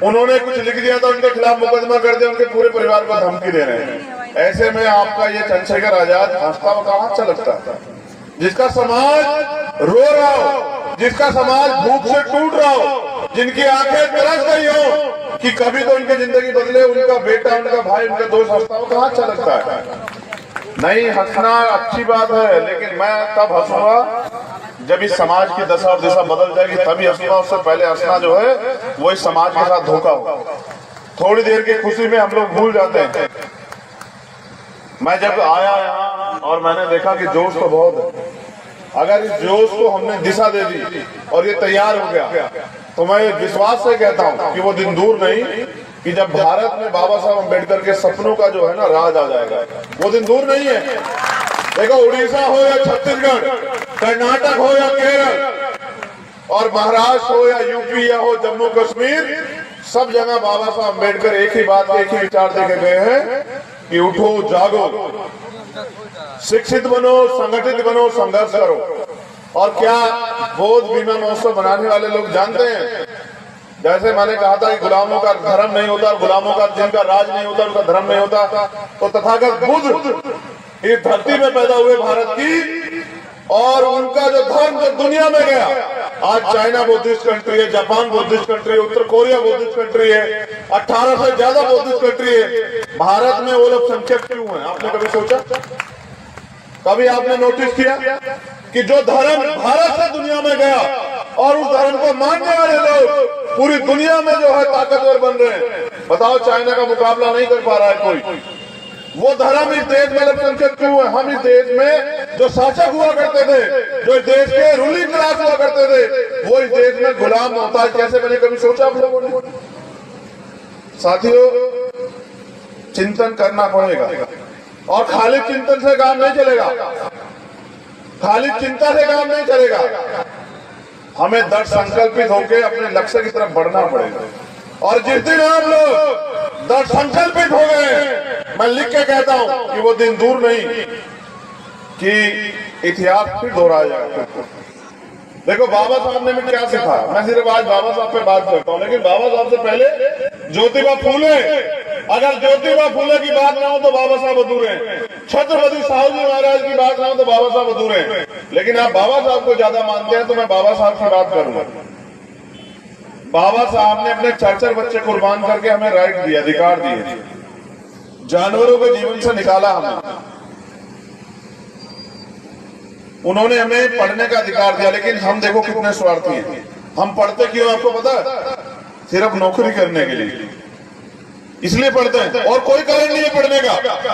उन्होंने कुछ लिख दिया था, उनके खिलाफ मुकदमा कर दिया, उनके पूरे परिवार को धमकी दे रहे हैं। ऐसे में आपका ये चंद्रशेखर आजाद हंसता हुआ कहाँ अच्छा लगता है। जिसका समाज रो रहा हो, जिसका समाज भूख से टूट रहा हो, जिनकी आंखें तरस गई हो कि कभी तो उनकी जिंदगी बदले, उनका बेटा, उनका भाई, उनका दोस्त हंसता हुआ कहाँ अच्छा लगता है। नहीं, हंसना अच्छी बात है, लेकिन मैं तब हंसूंगा जब इस समाज की दशा और दिशा बदल जाएगी, तभी हंसूंगा। उससे पहले हंसना जो है वो इस समाज के साथ धोखा होगा। थोड़ी देर की खुशी में हम लोग भूल जाते हैं। मैं जब आया यहाँ और मैंने देखा कि जोश तो बहुत है, अगर इस जोश को हमने दिशा दे दी और ये तैयार हो गया, तो मैं विश्वास से कहता हूँ कि वो दिन दूर नहीं कि जब भारत में बाबा साहब अम्बेडकर के सपनों का जो है ना राज आ जाएगा। वो दिन दूर नहीं है। देखो, उड़ीसा हो या छत्तीसगढ़, कर्नाटक हो या केरल, और महाराष्ट्र हो या यूपी या हो जम्मू कश्मीर, सब जगह बाबा साहब अम्बेडकर एक ही बात, एक ही विचार देके गए हैं कि उठो, जागो, शिक्षित बनो, संगठित बनो, संघर्ष करो। और क्या बोध बीमा महोत्सव बनाने वाले लोग जानते हैं, जैसे मैंने कहा था कि गुलामों का धर्म नहीं होता, गुलामों का जिनका राज नहीं होता उनका धर्म नहीं होता, तो तथागत बुद्ध इस धरती में पैदा हुए भारत की, और उनका जो धर्म जो दुनिया में गया, आज चाइना बुद्धिस्ट कंट्री है, जापान बुद्धिस्ट कंट्री है, उत्तर कोरिया बुद्धिस्ट कंट्री है, 18 से ज्यादा बुद्धिस्ट कंट्री है। भारत में वो लोग संख्यक क्यों है? आपने कभी सोचा? कभी आपने नोटिस किया कि जो धर्म भारत से दुनिया में गया और उस धर्म को मानने वाले लोग पूरी दुनिया में जो है ताकतवर बन रहे हैं। बताओ, चाइना का मुकाबला नहीं कर पा रहा है कोई। वो धर्म इस देश में अल्पसंख्यक क्यों है? हम इस देश में जो शासक हुआ करते थे, जो इस देश के रूलिंग क्लास हुआ करते थे, वो इस देश में गुलाम मोहताज कैसे बने? कभी सोचा आप लोगों ने? साथियों, चिंतन करना पड़ेगा, और खाली चिंतन से काम नहीं चलेगा, खाली चिंता से काम नहीं चलेगा। हमें दृढ़ संकल्पित होकर अपने लक्ष्य की तरफ बढ़ना पड़ेगा। और जिस दिन आप लोग दृढ़ संकल्पित हो गए, मैं लिख के कहता हूं कि वो दिन दूर नहीं कि इतिहास फिर दोहराया जाएगा। देखो, बाबा साहब ने मुझे क्या सिखाया, मैं सिर्फ आज बाबा साहब पे बात करता हूं, लेकिन बाबा साहब से पहले ज्योतिबा फूले। अगर ज्योतिबा फूले की बात ना हो तो बाबा साहब अधूरे हैं। छत्रपति साहू जी महाराज की बात ना हो तो बाबा साहब अधूरे हैं। लेकिन आप बाबा साहब को ज्यादा मानते हैं तो मैं बाबा साहब की बात करूंगा। बाबा साहब ने अपने 4 बच्चे कुर्बान करके हमें राइट दिया, अधिकार दिए, जानवरों के जीवन से निकाला हमें। उन्होंने हमें पढ़ने का अधिकार दिया, लेकिन हम देखो कितने स्वार्थी हैं। हम पढ़ते क्यों आपको पता है? सिर्फ नौकरी करने के लिए, इसलिए पढ़ते हैं, और कोई कारण नहीं है पढ़ने का।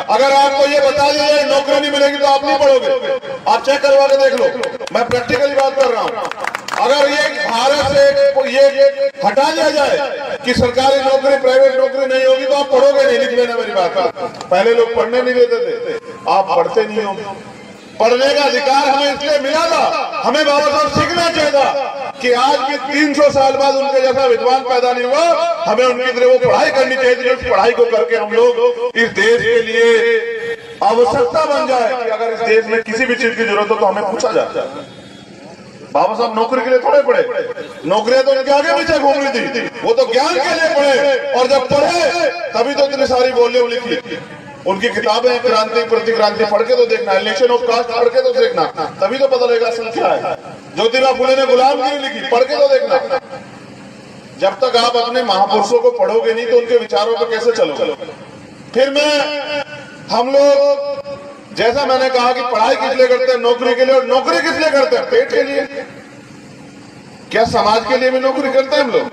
अगर आपको ये बता दिया जाए नौकरी नहीं मिलेगी तो आप नहीं पढ़ोगे। आप चेक करवा के देख लो, मैं प्रैक्टिकली बात कर रहा हूँ। अगर ये भारत से ये हटा दिया जाए कि सरकारी नौकरी, प्राइवेट नौकरी नहीं होगी, तो आप पढ़ोगे नहीं। लिख लेना मेरी बात। पहले लोग पढ़ने नहीं देते थे, आप पढ़ते नहीं हो। पढ़ने का अधिकार हमें इसलिए मिला था, हमें बाबा साहब सीखना चाहिए था कि आज भी 300 साल बाद उनके जैसा विद्वान पैदा नहीं हुआ। हमें उनकी तरह वो पढ़ाई करनी चाहिए थी, उस पढ़ाई को करके हम लोग इस देश के लिए आवश्यकता बन जाए कि अगर इस देश में किसी भी चीज की जरूरत हो तो हमें पूछा जाए। बाबा साहब नौकरी के लिए थोड़े पढ़े, नौकरियां तो उनके आगे पीछे घूम रही थी, वो तो ज्ञान के लिए पढ़े। और जब पढ़े तभी तो इतनी सारी वॉल्यूम लिखी। उनकी किताबें क्रांति प्रतिक्रांति पढ़ के तो देखना, इलेक्शन ऑफ कास्ट पढ़ के तो देखना, तभी तो पता लगेगा असल क्या है। ज्योतिबा फुले ने गुलामगिरी लिखी, पढ़ के तो देखना। जब तक आप अपने महापुरुषों को पढ़ोगे नहीं तो उनके विचारों पर कैसे चलोगे? फिर हम लोग, जैसा मैंने कहा कि पढ़ाई किस लिए करते हैं? नौकरी के लिए। और नौकरी किस लिए करते हैं? पेट के लिए। क्या समाज के लिए भी नौकरी करते हैं हम लोग?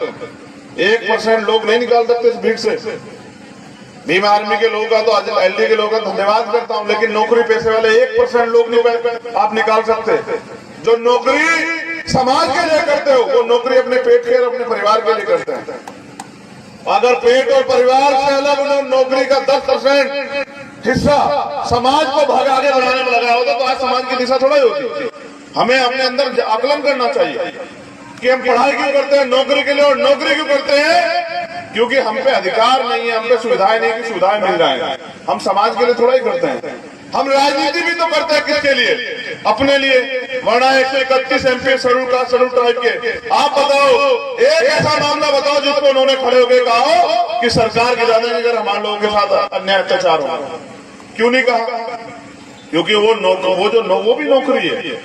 1% लोग नहीं निकाल सकते इस भीड़ से। भीम आर्मी के लोगों का तो आज एलडी के लोगों का धन्यवाद करता हूं, लेकिन नौकरी पैसे वाले 1% लोग नहीं आप निकाल सकते। जो नौकरी समाज के लिए करते हो वो नौकरी अपने पेट के और अपने परिवार के लिए करते हैं। अगर पेट और परिवार से अलग उन्होंने नौकरी का 10% हिस्सा समाज को आगे बढ़ाने में लगाया होता तो आज समाज की दिशा थोड़ा ही होती। हमें अपने अंदर आकलन करना चाहिए कि हम पढ़ाई क्यों करते हैं नौकरी के लिए, और नौकरी क्यों करते हैं क्योंकि हम पे अधिकार नहीं है, हम पे सुविधाएं नहीं की सुविधाएं मिल जाए। हम समाज के लिए थोड़ा ही करते हैं। हम राजनीति भी तो करते हैं किसके लिए? अपने लिए। वरना 131 MP शेड्यूल ट्राइब के आप बताओ, एक ऐसा मामला बताओ जिसको उन्होंने खड़े होकर कहा हो कि सरकार की ज्यादा अगर हमारे लोगों के साथ अन्याय अत्याचार हो। क्यों नहीं कहा? क्योंकि वो भी नौकरी है,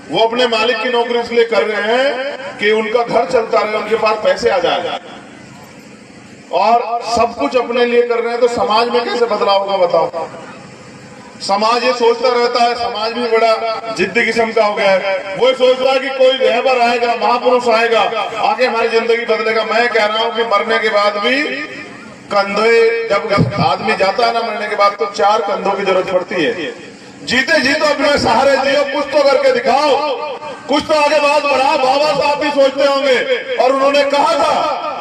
वो अपने मालिक की नौकरी इसलिए कर रहे हैं कि उनका घर चलता रहे, उनके पास पैसे आ जाए, और सब कुछ अपने लिए कर रहे हैं। तो समाज में कैसे बदलाव होगा बताओ? समाज ये सोचता रहता है, समाज भी बड़ा जिद्दी किस्म का हो गया है। वो सोचता है कि कोई रहबर आएगा, महापुरुष आएगा, आगे हमारी जिंदगी बदलेगा। मैं कह रहा हूं कि मरने के बाद भी कंधे, जब आदमी जाता है ना मरने के बाद, तो 4 कंधों की जरूरत पड़ती है। जीते जी तो अपने सहारे जियो, कुछ तो करके दिखाओ, कुछ तो आगे बात बढ़ाओ। बाबा साहब भी सोचते होंगे, और उन्होंने कहा था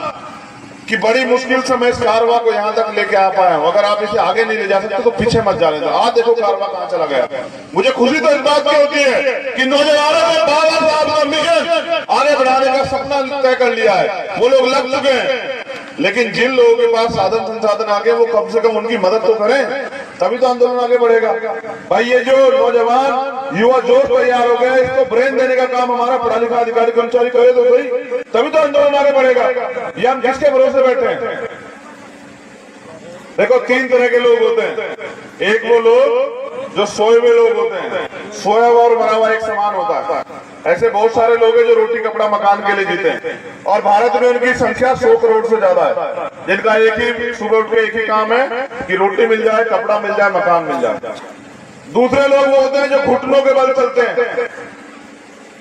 कि बड़ी मुश्किल से मैं इस कारवा को यहाँ तक लेके आ पाया हूँ, अगर आप इसे आगे नहीं ले जा सकते तो पीछे मत जाने दो। आज देखो कारवा कहाँ चला गया। मुझे खुशी तो इस बात की होती है कि नौजवानों ने बाबा साहब का मिशन आगे बढ़ाने का सपना तय कर लिया है, वो लोग लग चुके हैं। लेकिन जिन लोगों के पास साधन संसाधन आगे, वो कम से कम उनकी मदद तो करें, तभी तो आंदोलन आगे बढ़ेगा। भाई ये जो नौजवान युवा जोश तैयार हो गए, इसको ब्रेन देने का काम हमारा पढ़ा लिखा अधिकारी कर्मचारी करे तो सही, तभी तो आंदोलन आगे बढ़ेगा। ये हम किसके भरोसे बैठे हैं? देखो 3 तरह के लोग होते हैं। एक वो लोग जो सोए हुए लोग होते हैं, सोया हुआ और मरा हुआ एक समान होता है। ऐसे बहुत सारे लोग हैं जो रोटी कपड़ा मकान के लिए जीते हैं, और भारत में उनकी संख्या 100 करोड़ से ज्यादा है, जिनका एक ही सुबह उठ के एक ही काम है कि रोटी मिल जाए, कपड़ा मिल जाए, मकान मिल जाए। दूसरे लोग वो होते हैं जो घुटनों के बल चलते हैं।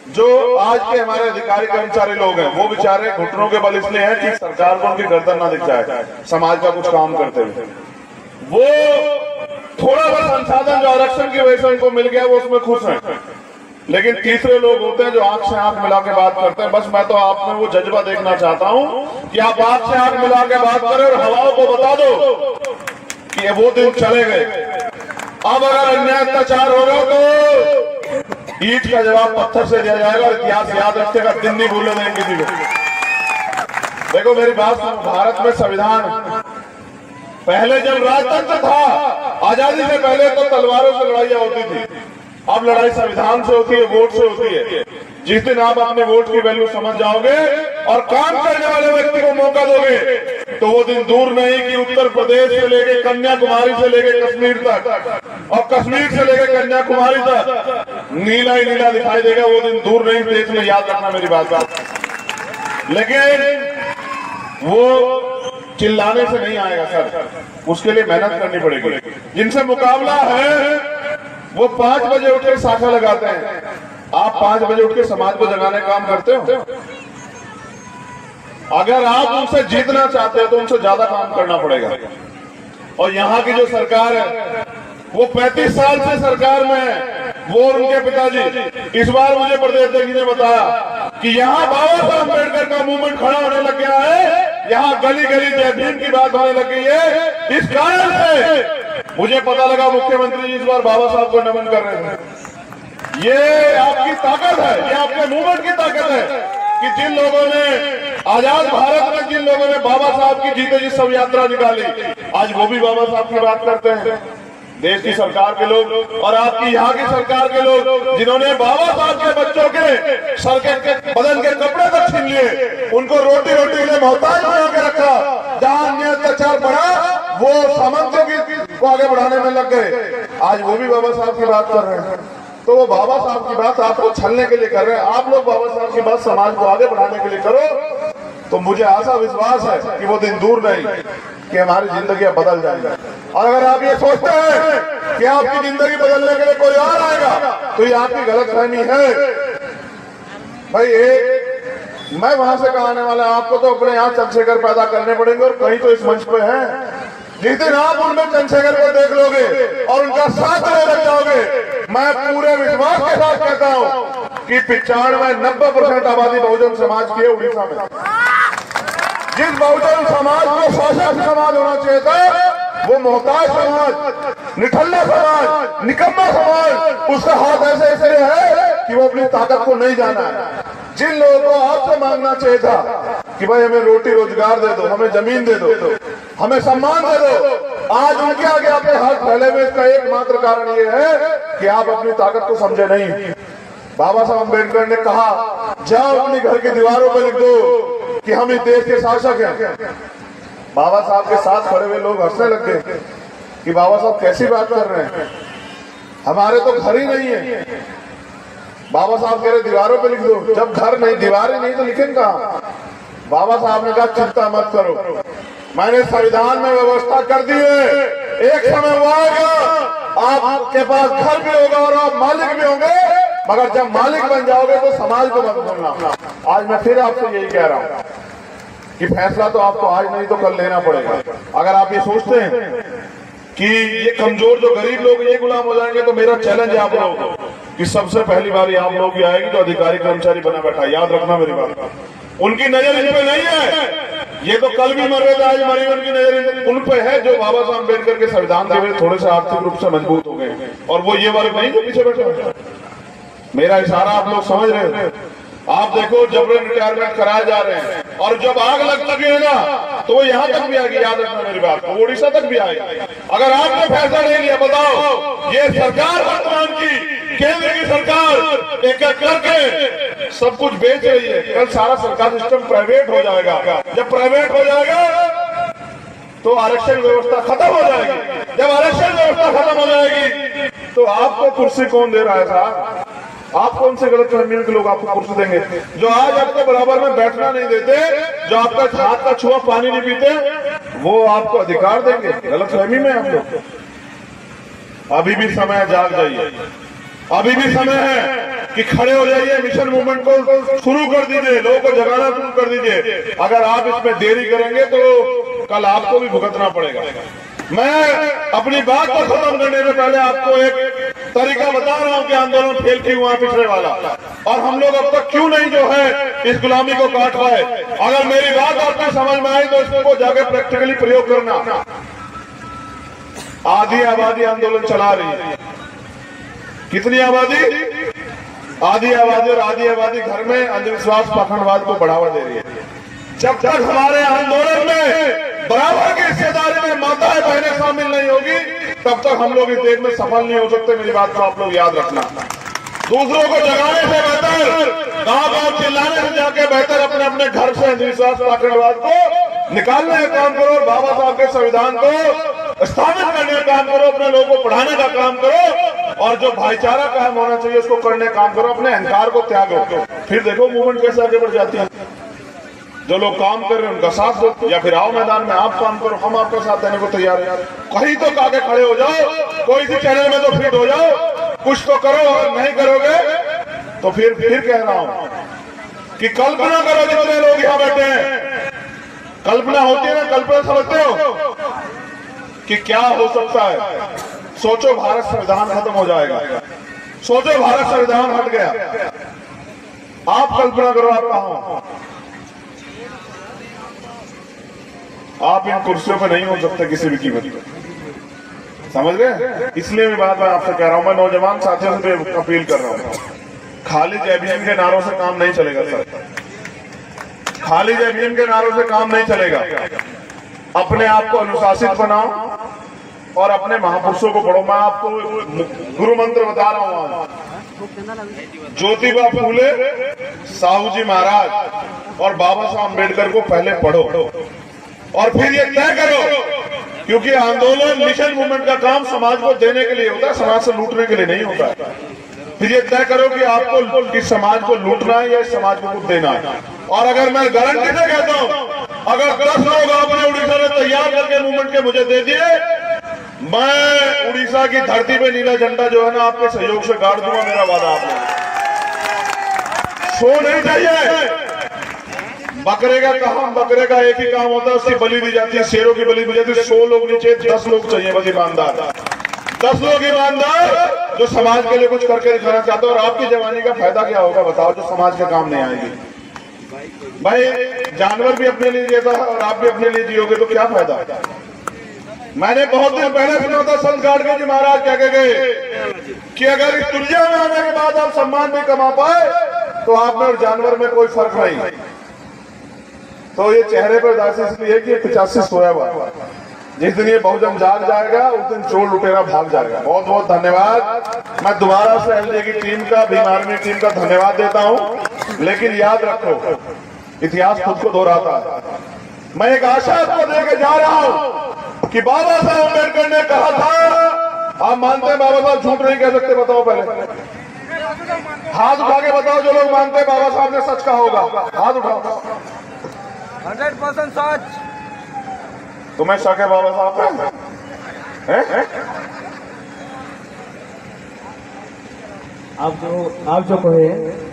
जो आज के हमारे अधिकारी कर्मचारी लोग हैं, वो बेचारे घुटनों के बल इसलिए हैं कि सरकार को उनकी गर्दन ना दिख जाए समाज का कुछ काम करते हुए। वो थोड़ा बहुत संसाधन जो आरक्षण की वजह से उनको मिल गया, वो उसमें खुश हैं। लेकिन तीसरे लोग होते हैं जो आंख से आंख मिला के बात करते हैं। बस मैं तो आप में वो जज्बा देखना चाहता हूं कि आप आंख से आंख मिला के बात करें और हवाओं को बता दो कि वो दिन चले गए। अब अगर अन्याय अत्याचार होगा तो ईंट का जवाब पत्थर से दिया जाएगा, और इतिहास याद रखेगा, दिन नहीं भूलने देंगे किसी को। देखो मेरी बात सुनो, भारत में संविधान, पहले जब राजतंत्र था, आजादी से पहले तो तलवारों से लड़ाइयां होती थी। अब लड़ाई संविधान से होती है, वोट से होती है। जिस दिन आप अपने वोट की वैल्यू समझ जाओगे और काम करने वाले व्यक्ति को मौका दोगे, तो वो दिन दूर नहीं कि उत्तर प्रदेश से लेके कन्याकुमारी से लेके कश्मीर तक, और कश्मीर से लेके कन्याकुमारी तक नीला ही नीला दिखाई देगा। वो दिन दूर नहीं, देश में, याद रखना मेरी बात। लेकिन वो चिल्लाने से नहीं आएगा सर, उसके लिए मेहनत करनी पड़ेगी। जिनसे मुकाबला है वो 5 बजे उठ के शाखा लगाते हैं। आप 5 बजे उठ के समाज को जगाने का काम करते हो? अगर आप उनसे जीतना चाहते हो तो उनसे ज्यादा काम करना पड़ेगा। और यहाँ की जो सरकार है वो 35 साल से सरकार में है, वो और उनके पिताजी। इस बार मुझे प्रदेश अध्यक्ष ने बताया कि यहाँ बाबा साहब अम्बेडकर का मूवमेंट खड़ा होने लग गया है, यहाँ गली गली जय भीम की बात होने लग गई है। इस कारण से मुझे पता लगा मुख्यमंत्री जी इस बार बाबा साहब को नमन कर रहे थे। ये आपकी ताकत है, ये आपके मूवमेंट की ताकत है कि जिन लोगों ने आजाद भारत में, जिन लोगों ने बाबा साहब की जीते जी सब यात्रा निकाली, आज वो भी बाबा साहब की बात करते हैं। देश की सरकार के लोग और आपकी यहाँ की सरकार के लोग जिन्होंने बाबा साहब के बच्चों के सर के बदन के कपड़े तक छीन लिए, उनको रोटी रोटी के लिए मोहताज बना के रखा। जहाँ अन्याय अत्याचार बढ़ा वो सामंतों को आगे बढ़ाने में लग गए। आज वो भी बाबा साहब की बात कर रहे हैं। तो वो बाबा साहब की बात आपको छलने के लिए कर रहे हैं। आप लोग बाबा साहब की बात समाज को आगे बढ़ाने के लिए करो, तो मुझे आशा विश्वास है कि वो दिन दूर नहीं कि हमारी जिंदगी बदल जाएगी। और अगर आप ये सोचते हैं कि आपकी जिंदगी बदलने के लिए कोई और आएगा, तो ये आपकी गलतफहमी है। भाई एक मैं वहां से कहा आने वाला, आपको तो अपने यहाँ चंद्रशेखर पैदा करने पड़ेंगे और कहीं तो इस मंच पे है। जिस दिन आप उनमें चंद्रशेखर को देख लोगे और उनका साथ में लग जाओगे, मैं पूरे विश्वास के साथ कहता हूं कि 95-90% आबादी बहुजन समाज की है उड़ीसा में। जिस बहुजन समाज को शासक समाज होना चाहिए था, वो मोहताज समाज, निठल्ला समाज, निकम्मा समाज, उसका हाथ ऐसे इसलिए है कि वो अपनी ताकत को नहीं जाना है। जिन लोगों को आपसे मांगना चाहिए था कि भाई हमें रोटी रोजगार दे दो, हमें जमीन दे दो, हमें सम्मान दे दो, आज उनके आगे आपके हाथ फैले हुए, इसका एकमात्र कारण ये है कि आप अपनी ताकत को समझे नहीं। बाबा साहब अम्बेडकर ने कहा, जाओ अपनी घर की दीवारों पर लिख दो कि हम इस देश के शासक हैं। बाबा साहब के साथ खड़े हुए लोग हंसने लग गए कि बाबा साहब कैसी बात कर रहे हैं, हमारे तो घर ही नहीं है। बाबा साहब कह रहे दीवारों पे लिख दो, जब घर नहीं, दीवारें नहीं तो लिखेंगे कहां? बाबा साहब ने कहा चिंता मत करो, मैंने संविधान में व्यवस्था कर दी है, एक समय वो आएगा आपके पास घर भी होगा और आप मालिक भी होंगे, मगर जब मालिक बन जाओगे तो समाज को मत भूलना। आज मैं फिर आपसे यही कह रहा हूं कि फैसला तो आपको आज नहीं तो कल लेना पड़ेगा। अगर आप ये सोचते हैं कि ये कमजोर जो गरीब लोग ये गुलाम हो जाएंगे, तो मेरा चैलेंज है आप लोगों को कि सबसे पहली बारी आप लोग की आएगी जो अधिकारी कर्मचारी बना बैठा है। याद रखना मेरी बात, उनकी नजर इन पे नहीं है, ये तो कल भी मर रहे थे, आज मरे, उनकी नजर उन पे है जो बाबा साहब अम्बेडकर के संविधान के वजह थोड़े से आर्थिक रूप से मजबूत हो गए, और वो ये वर्ग नहीं जो पीछे बैठे। मेरा इशारा आप लोग समझ रहे हो? आप देखो जबरन रिटायरमेंट कराए जा रहे हैं, और जब आग लग चुकी है ना तो वो यहाँ तक भी आएगी। याद रखना मेरी बात, वो उड़ीसा तक भी आएगी। अगर आपने फैसला नहीं लिया, बताओ ये सरकार वर्तमान की, केंद्र की सरकार एक एक करके सब कुछ बेच रही है। कल सारा सरकार सिस्टम प्राइवेट हो जाएगा। जब प्राइवेट हो जाएगा तो आरक्षण व्यवस्था खत्म हो जाएगी। जब आरक्षण व्यवस्था खत्म हो जाएगी तो आपको कुर्सी कौन दे रहा है साहब? आप कौन से गलत फहमी के लोग आपको कुर्सी देंगे? जो आज आपके बराबर में बैठना नहीं देते, जो आपका हाथ का छुआ पानी नहीं पीते, वो आपको अधिकार देंगे? गलत फहमी में आप लोग। अभी भी समय है, जाग जाइए, अभी भी समय है कि खड़े हो जाइए, मिशन मूवमेंट को शुरू कर दीजिए, लोगों को जगाना शुरू कर दीजिए। अगर आप इसमें देरी करेंगे तो कल आपको भी भुगतना पड़ेगा। मैं अपनी बात को खत्म करने से पहले आपको एक तरीका बता रहा हूं कि आंदोलन फेल क्यों हुआ पिछले वाला, और हम लोग अब तक क्यों नहीं जो है इस गुलामी को काट पाए। अगर मेरी बात आपको समझ में आई तो इसको जाके प्रैक्टिकली प्रयोग करना। आधी आबादी आंदोलन चला रही है। कितनी आबादी? आधी आबादी, और आधी आबादी घर में अंधविश्वास पाखंडवाद को बढ़ावा दे रही है। जब तक हमारे आंदोलन में बराबर की हिस्सेदारी में माताएं बहनें शामिल नहीं होगी, तब तक हम लोग इस देश में सफल नहीं हो सकते। मेरी बात को आप लोग याद रखना। दूसरों को जगाने से बेहतर, गांव-गांव चिल्लाने से जाके बेहतर अपने अपने घर से अंधविश्वास पाखंडवाद को निकालने का काम करो, और बाबा साहब के संविधान को स्थापित करने का काम करो, अपने लोगों को पढ़ाने का काम करो, और जो भाईचारा कायम होना चाहिए उसको करने का काम करो, अपने अहंकार को त्यागो। फिर देखो मूवमेंट कैसे आगे बढ़ जाती है। जो लोग काम कर रहे हैं उनका साथ दो, या फिर आओ मैदान में आप काम करो, हम आपका साथ देने को तैयार है। कहीं तो आगे खड़े हो जाओ, कोई सी चैनल में तो फिट हो जाओ, कुछ तो करो। अगर नहीं करोगे तो फिर कह रहा हूं कि कल्पना करो, जितने लोग यहाँ बैठे हैं, कल्पना होती है ना, कल्पना समझते हो कि क्या हो सकता है? सोचो भारत संविधान खत्म हो जाएगा, सोचो भारत संविधान हट गया, आप कल्पना करो आप कहां हो? आप इन कुर्सियों पे नहीं हो सकते किसी भी कीमत पर, समझ गए? इसलिए मैं बात आपसे कह रहा हूं, मैं नौजवान साथियों से अपील कर रहा हूं, खाली जय भीम के नारों से काम नहीं चलेगा सर, खाली जय भीम के नारों से काम नहीं चलेगा। अपने आप को अनुशासित बनाओ और अपने महापुरुषों को पढ़ो। मैं आपको गुरु मंत्र बता रहा हूं, ज्योतिबा फूले, साहू जी महाराज और बाबा साहब अम्बेडकर को पहले पढ़ो, और फिर ये तय करो, क्योंकि आंदोलन मिशन मूवमेंट का काम समाज को देने के लिए होता है, समाज से लूटने के लिए नहीं होता है। फिर ये तय करो कि आपको किस समाज को लूटना है या इस समाज को कुछ देना है। और अगर मैं गारंटी से कहता हूं, अगर 10 लोग आपने उड़ीसा में तैयार करके मूवमेंट के मुझे दे दिए, मैं उड़ीसा की धरती पे नीला झंडा जो है ना आपके सहयोग से गाड़ दूंगा। मेरा वादा आपने सो नहीं चाहिए, बकरे का काम, बकरे का एक ही काम होता है, उसकी बलि दी जाती है, शेरों की बलि दी जाती है। 100 लोग नीचे, 10 लोग चाहिए बस ईमानदार, 10 लोग ईमानदार जो समाज के लिए कुछ करके दिखाना चाहते हो। और आपकी जवानी का फायदा क्या होगा बताओ, जो समाज के काम नहीं आएगी। भाई जानवर भी अपने लिए जीता है और आप भी अपने लिए जियोगे तो क्या फायदा। मैंने बहुत दिन पहले सुना था संत गाडगे जी महाराज क्या कह गए कि अगर इस दुनिया में आने के बाद आप सम्मान भी कमा पाए तो आप में और जानवर में कोई फर्क नहीं। तो ये चेहरे पर उदासी इसलिए कि 85 सोया हुआ, जिस दिन ये बहुजन जाग जाएगा उस दिन चोर लुटेरा भाग जाएगा। बहुत बहुत धन्यवाद। मैं दोबारा से एलजे की टीम का, भीम आर्मी टीम का धन्यवाद देता हूं। लेकिन याद रखो, इतिहास खुद को दोहराता है। मैं एक आशा आपको देके जा रहा हूं कि बाबा साहब अम्बेडकर ने कहा था, आप मानते हैं बाबा साहब झूठ नहीं कह सकते, बताओ पहले हाथ उठा के बताओ जो लोग मानते हैं बाबा साहब ने सच कहा होगा, हाथ उठाओ। 100% सच। तुम्हें शक है बाबा साहब पे? आप जो कहे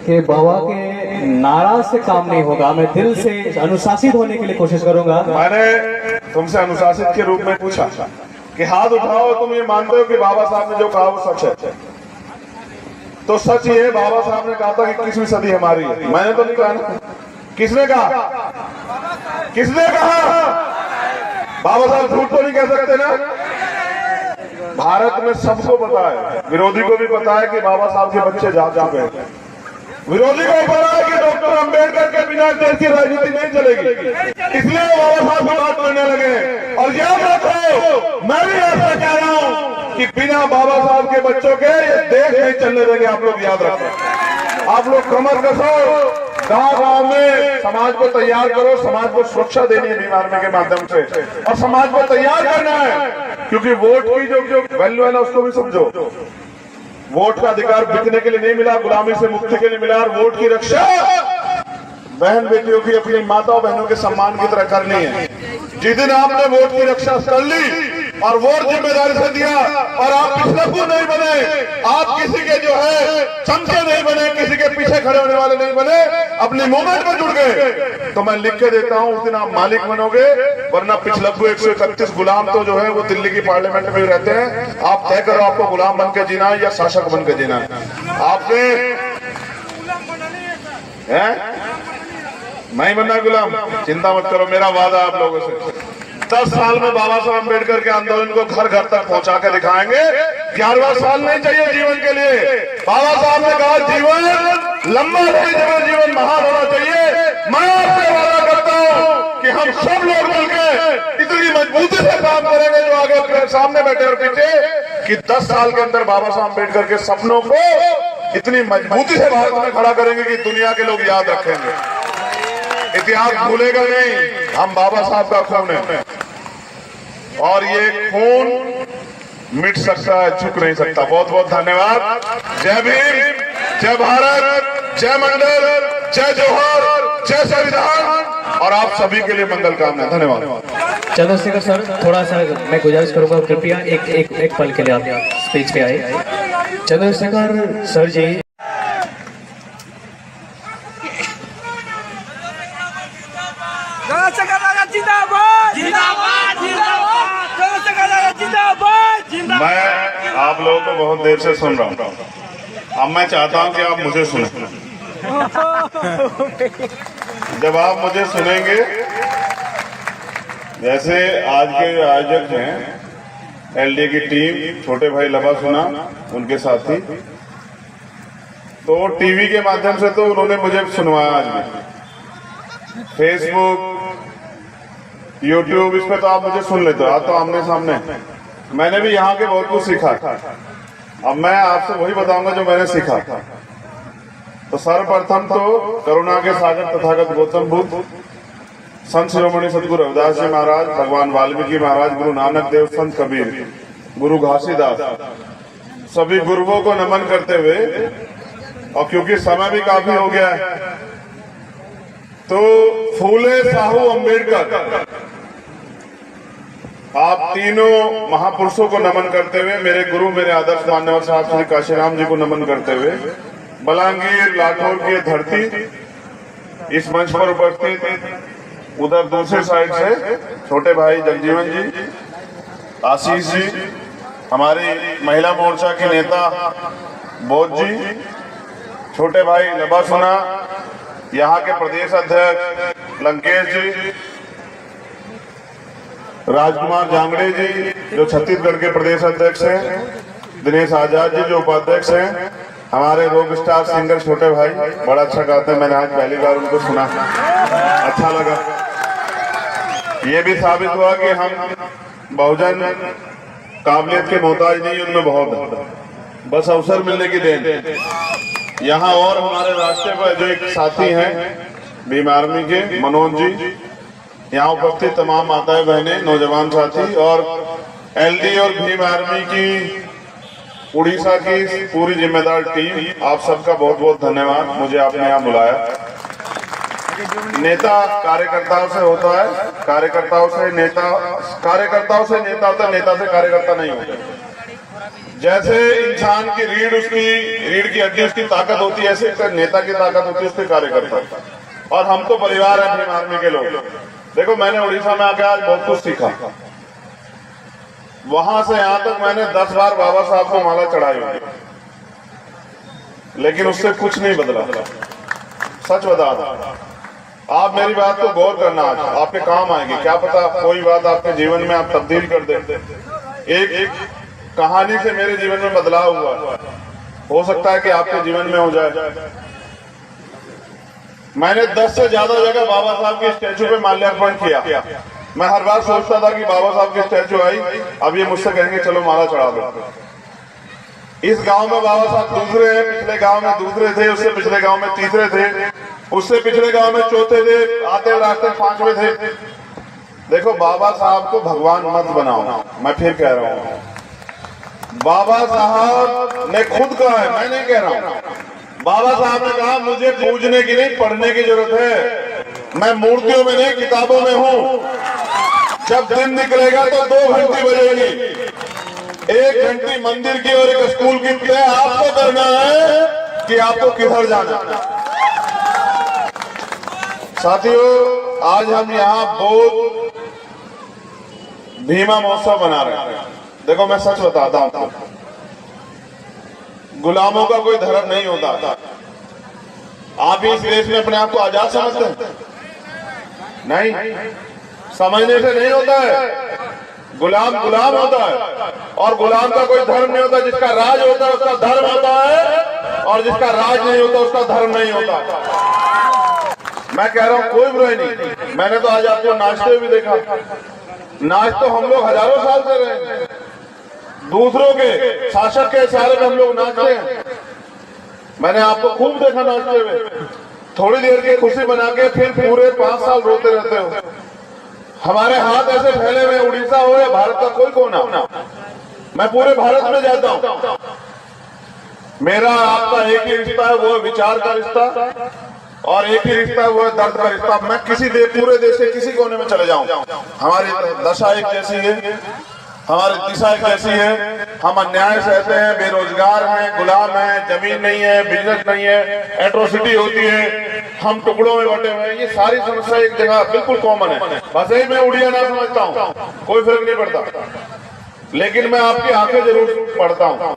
कि बाबा के नारा से काम नहीं होगा, मैं दिल से अनुशासित होने के लिए कोशिश करूंगा। मैंने तुमसे अनुशासित के रूप में पूछा कि हाथ उठाओ, तुम ये मानते हो कि बाबा साहब ने जो कहा वो सच है? तो सच ये है, बाबा साहब ने कहा था कि 21वीं सदी हमारी है। मैंने तो नहीं कहा ना। किसने कहा? किसने कहा? बाबा साहब झूठ तो नहीं कह सकते ना। भारत में सबको पता है, विरोधी को भी पता है कि बाबा साहब के बच्चे जा चुके हैं। विरोधी को पता है कि डॉक्टर अंबेडकर के बिना देश की राजनीति नहीं चलेगी, इसलिए बाबा साहब की बात करने लगे। और याद रखो, मैं भी ऐसा कह रहा हूं कि बिना बाबा साहब के बच्चों के ये देश नहीं चलने देंगे। आप लोग याद रखो, आप लोग कमर कसो, गांव में समाज को तैयार करो। समाज को सुरक्षा देनी है भीम आर्मी के माध्यम से, और समाज को तैयार करना है, क्योंकि वोट की जो वैल्यू है ना उसको भी समझो। वोट का अधिकार बिकने के लिए नहीं मिला, गुलामी से मुक्ति के लिए मिला। और वोट की रक्षा बहन बेटियों की, अपनी माताओं बहनों के सम्मान की तरह करनी है। जिस दिन आपने वोट की रक्षा कर ली और वोट जिम्मेदारी से दिया, और आप पिछलप्पू नहीं बने, आप किसी के जो है चमचे नहीं बने, किसी के पीछे खड़े होने वाले नहीं बने, अपनी मूवमेंट में जुड़ गए, तो मैं लिख के देता हूं उस दिन आप मालिक बनोगे। वरना पिछलप्पू 131 गुलाम तो जो है वो दिल्ली की पार्लियामेंट में ही रहते हैं। आप तय करो आपको गुलाम बन के जीना है या शासक बन के जीना है। आपने नहीं बनना गुलाम, चिंता मत करो, मेरा वादा आप लोगों से। 10 साल में बाबा साहब अम्बेडकर के आंदोलन को घर घर तक पहुंचा के दिखाएंगे। 11वां साल नहीं चाहिए जीवन के लिए। बाबा साहब ने कहा जीवन लंबा नहीं, जीवन महान होना चाहिए। मैं आपसे वादा करता हूं कि हम सब लोग मिलकर इतनी मजबूती से काम करेंगे, जो आगे सामने बैठे और पीछे, कि 10 साल के अंदर बाबा साहब अम्बेडकर के सपनों को इतनी मजबूती से भारत में खड़ा करेंगे कि दुनिया के लोग याद रखेंगे। इतिहास भूलेगा नहीं, हम बाबा साहब का खून है, और ये खून मिट सकता है, झुक नहीं सकता। बहुत बहुत धन्यवाद। जय भीम, जय भारत, जय मंडल, जय जोहर, जय संविधान, और आप सभी के लिए मंगल कामना। धन्यवाद। चंद्रशेखर सर, थोड़ा सा मैं गुजारिश करूंगा, कृपया एक पल के लिए आप स्पीच पे आए। चंद्रशेखर सर जी, जिंदाबाद जिंदाबाद जिंदाबाद जिंदाबाद जिंदाबाद। मैं आप लोगों को बहुत देर से सुन रहा हूँ, अब मैं चाहता हूँ कि आप मुझे सुने। जब आप मुझे सुनेंगे, जैसे आज के आयोजक हैं एलडी की टीम, छोटे भाई लबा सुना, उनके साथी, तो टीवी के माध्यम से तो उन्होंने मुझे सुनवाया। आज भी फेसबुक, यूट्यूब, इस पे तो आप मुझे सुन लेते हो, आज तो आमने सामने। मैंने भी यहाँ के बहुत कुछ सीखा। अब मैं आपसे वही बताऊंगा जो मैंने सीखा। तो सर्वप्रथम तो करुणा के सागर तथागत गौतम बुद्ध, संत शिरोमणि सतगुरु रविदास जी महाराज, भगवान वाल्मीकि महाराज, गुरु नानक देव, संत कबीर, गुरु घासीदास, सभी गुरुओं को नमन करते हुए, और क्योंकि समय भी काफी हो गया है, तो फूले साहू अम्बेडकर, आप तीनों महापुरुषों को नमन करते हुए, मेरे गुरु, मेरे आदर्श मान्यवर साहब श्री काशीराम जी को नमन करते हुए, बलांगीर लाठौर की धरती इस मंच पर उपस्थित उधर दूसरी साइड से छोटे भाई जगजीवन जी, आशीष जी, हमारी महिला मोर्चा के नेता बोध जी, छोटे भाई लबासुना, यहाँ के प्रदेश अध्यक्ष लंकेश जी, राजकुमार जांगड़े जी जो छत्तीसगढ़ के प्रदेश अध्यक्ष हैं, दिनेश आजाद जी जो उपाध्यक्ष हैं, हमारे रॉक स्टार सिंगर छोटे भाई बड़ा अच्छा गाते हैं, मैंने आज पहली बार उनको सुना, अच्छा लगा। ये भी साबित हुआ कि हम बहुजन काबिलियत के मोहताज नहीं, उनमें बहुत है, बस अवसर मिलने की देन। यहाँ और हमारे रास्ते पर जो एक साथी हैं भीम आर्मी के मनोज जी, यहाँ उपस्थित तमाम माताएं बहनें, नौजवान साथी और एलडी और भीम आर्मी की उड़ीसा की पूरी जिम्मेदार टीम, आप सबका बहुत बहुत धन्यवाद, मुझे आपने यहाँ बुलाया। नेता कार्यकर्ताओं से होता है, कार्यकर्ताओं से नेता होता है, नेता से कार्यकर्ता नहीं होता। जैसे इंसान की रीढ़ की हड्डी उसकी ताकत होती है, ऐसे नेता की ताकत होती है उसके कार्यकर्ता। और हम तो परिवार है भीम आर्मी के लोग। देखो मैंने उड़ीसा में आके आज बहुत कुछ सीखा, वहां से यहां तक मैंने 10 बार बाबा साहब को माला चढ़ाई हुई, लेकिन उससे कुछ नहीं बदला। सच बता रहा, आप मेरी बात को गौर करना, आज आपके काम आएगी, क्या पता कोई बात आपके जीवन में आप तब्दील कर दे। एक कहानी से मेरे जीवन में बदलाव हुआ, हो सकता है कि आपके जीवन में हो जाए। मैंने 10 से ज्यादा जगह बाबा साहब के स्टैचू पे माल्यार्पण किया। मैं हर बार सोचता था कि बाबा साहब की स्टैचू आई, अब ये मुझसे कहेंगे चलो माला चढ़ा दो। इस गांव में बाबा साहब दूसरे हैं, पिछले गांव में दूसरे थे, उससे पिछले गांव में तीसरे थे, उससे पिछले गांव में चौथे थे, आते रास्ते 5वें थे। देखो बाबा साहब को भगवान मत बनाओ, मैं फिर कह रहा हूँ, बाबा साहब ने खुद कहा है, मैं नहीं कह रहा हूँ। बाबा साहब ने कहा मुझे पूजने की नहीं पढ़ने की जरूरत है, मैं मूर्तियों में नहीं किताबों में हूँ। जब दिन निकलेगा तो 2 घंटी बजेगी, 1 घंटी मंदिर की और 1 स्कूल की। तय आपको करना है कि आपको किधर जाना है। साथियों आज हम यहाँ बोध भीमा महोत्सव बना रहे हैं। देखो मैं सच बताता हूँ, गुलामों का कोई धर्म नहीं होता। आप इस देश में अपने आप को आजाद समझते हैं? नहीं, समझने से नहीं होता है। गुलाम गुलाम होता है, और गुलाम का कोई धर्म नहीं होता। जिसका राज होता है उसका धर्म होता है, और जिसका राज नहीं होता उसका धर्म नहीं होता। मैं कह रहा हूँ कोई बुराई नहीं। मैंने तो आज आपको नाचते हुए भी देखा। नाच तो हम लोग हजारों साल से रहे हैं, दूसरों के शासक के इशारे में हम लोग नाचते हैं। मैंने आपको खूब देखा नाचते हुए। थोड़ी देर की खुशी बना के फिर पूरे 5 साल रोते रहते हो। हमारे हाथ ऐसे फैले हुए, उड़ीसा हो या भारत का कोई कोना, मैं पूरे भारत में जाता हूँ। मेरा आपका एक ही रिश्ता है, वो विचार का रिश्ता, और एक ही रिश्ता है वो दर्द का रिश्ता। मैं किसी पूरे देश के किसी कोने में चले जाऊं, हमारी दशा एक जैसी है, हमारी दिशा एक जैसी है। हम अन्याय सहते हैं, बेरोजगार हैं, गुलाम हैं, जमीन नहीं है, बिजनेस नहीं है, एट्रोसिटी होती है, हम टुकड़ों में बटे हुए हैं। ये सारी समस्या एक जगह बिल्कुल कॉमन है। बस यही मैं उड़िया ना समझता हूँ, कोई फर्क नहीं पड़ता। लेकिन मैं आपकी आंखें जरूर पढ़ता हूँ।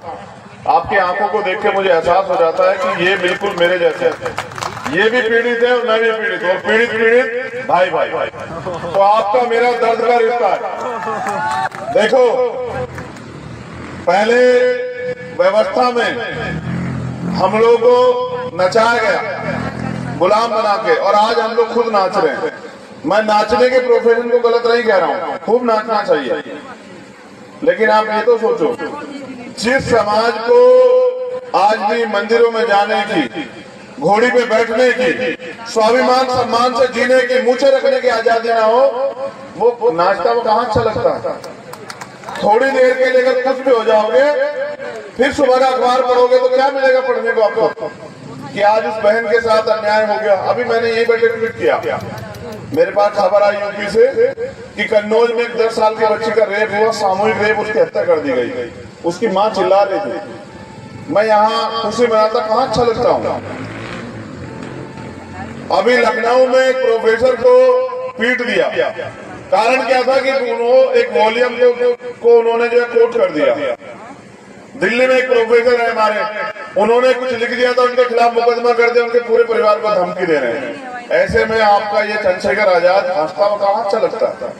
आपकी आंखों को देख के मुझे एहसास हो जाता है कि ये बिल्कुल मेरे जैसे हैं। ये भी पीड़ित है और मैं भी पीड़ित हूँ, और पीड़ित भाई भाई। तो आपका मेरा दर्द का रिश्ता है। देखो पहले व्यवस्था में हम लोग को नचाया गया गुलाम बना के, और आज हम लोग खुद नाच रहे हैं। मैं नाचने के प्रोफेशन को गलत नहीं कह रहा हूँ, खूब नाचना चाहिए। लेकिन आप ये तो सोचो, जिस समाज को आज भी मंदिरों में जाने की, घोड़ी पे बैठने की, स्वाभिमान सम्मान से जीने की, मूछे रखने की आजादी ना हो, वो नाचता वो कहाँ अच्छा लगता। थोड़ी देर के लिए अगर कुछ भी हो जाओगे, फिर सुबह का अखबार पढ़ोगे तो क्या मिलेगा पढ़ने को आपको कि आज इस बहन के साथ अन्याय हो गया। अभी मैंने यही बैठे ट्वीट किया, मेरे पास खबर आई यूपी से कि कन्नौज में एक 10 साल के बच्ची का रेप हुआ, सामूहिक रेप, उसकी हत्या कर दी गई। उसकी माँ चिल्ला रही थी। मैं यहाँ खुशी मनाता कहाँ अच्छा लगता हूँ। अभी लखनऊ में एक प्रोफेसर को पीट दिया। कारण क्या था कि उन्होंने एक वॉल्यूम को उन्होंने जो है कोट कर दिया। दिल्ली में एक प्रोफेसर है हमारे, उन्होंने कुछ लिख दिया था, उनके खिलाफ मुकदमा कर दिया, उनके पूरे परिवार को धमकी दे रहे हैं। ऐसे में आपका ये चंद्रशेखर आजाद हंसता हुआ कहाँ अच्छा लगता था?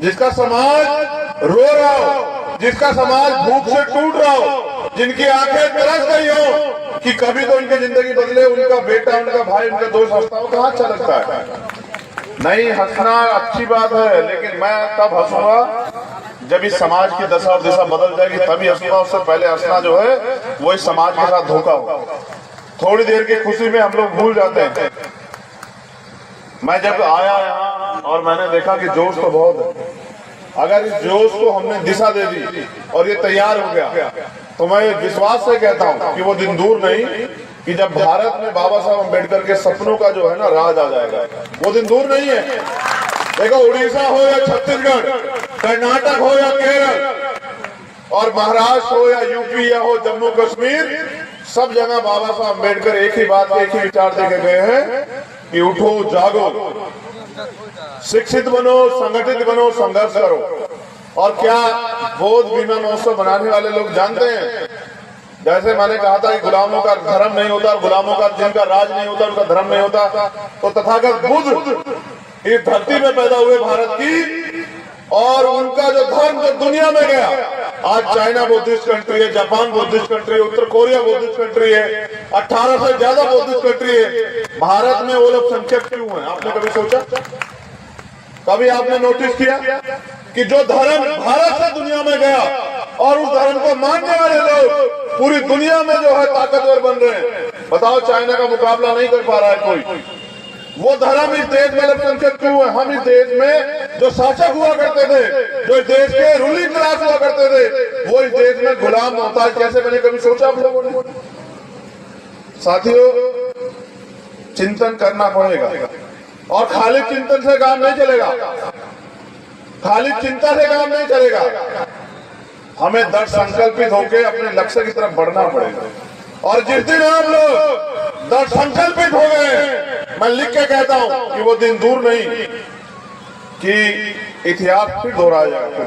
जिसका समाज रो रहा हो, जिसका समाज भूख से टूट रहा हो, जिनकी आंखें तरस गई हो कि कभी तो उनकी जिंदगी बदले, उनका बेटा, उनका भाई, उनका दोस्त हंसता हो, कहाँ अच्छा लगता है? नहीं, हंसना अच्छी बात है, लेकिन मैं तब हंसूंगा जब इस समाज की दशा और दिशा बदल जाएगी, तभी हंसूंगा। उससे पहले हंसना जो है वो इस समाज के साथ धोखा हो। थोड़ी देर की खुशी में हम लोग भूल जाते हैं। मैं जब आया यहाँ और मैंने देखा कि जोश तो बहुत है, अगर इस जोश को हमने दिशा दे दी और ये तैयार हो गया, तो मैं विश्वास से कहता हूँ कि वो दिन दूर नहीं कि जब भारत में बाबा साहब अम्बेडकर के सपनों का जो है ना राज आ जाएगा। वो दिन दूर नहीं है। देखो, उड़ीसा हो या छत्तीसगढ़, कर्नाटक हो या केरल, और महाराष्ट्र हो या यूपी या हो जम्मू कश्मीर, सब जगह बाबा साहब अम्बेडकर एक ही बात, एक ही विचार देके गए हैं कि उठो, जागो, शिक्षित बनो, संगठित बनो, संघर्ष करो। और क्या बौद्ध भीमा महोत्सव बनाने वाले लोग जानते हैं, जैसे मैंने कहा था कि गुलामों का धर्म नहीं होता, और गुलामों का जिनका राज नहीं होता उनका धर्म नहीं होता, तो तथागत बुद्ध इस धरती में पैदा हुए भारत की, और उनका जो धर्म जो दुनिया में गया, आज चाइना बुद्धिस्ट कंट्री है, जापान बुद्धिस्ट कंट्री है, उत्तर कोरिया बुद्धिस्ट कंट्री है, 18 से ज्यादा बुद्धिस्ट कंट्री है। भारत में वो लोग संख्यक क्यों है? आपने कभी सोचा? कभी आपने नोटिस किया कि जो धर्म भारत से दुनिया में गया और उस धर्म को मानने वाले लोग पूरी दुनिया में जो है ताकतवर बन रहे हैं? बताओ, चाइना का मुकाबला नहीं कर पा रहा है कोई। वो धर्म इस देश में अल्पसंख्यक क्यों है? हम इस देश में जो शासक हुआ करते थे, जो इस देश के रूलिंग क्लास हुआ करते थे, वो इस देश में गुलाम होता है। कैसे? मैंने कभी सोचा आप लोगों ने? साथियों, चिंतन करना पड़ेगा, और खाली चिंतन से काम नहीं चलेगा, खाली चिंता से काम नहीं चलेगा। हमें दृढ़ संकल्पित होकर अपने लक्ष्य की तरफ बढ़ना पड़ेगा। और जिस दिन आप लोग दृढ़ संकल्पित हो गए, मैं लिख के कहता हूं कि वो दिन दूर नहीं कि इतिहास फिर दोहराया जाएगा।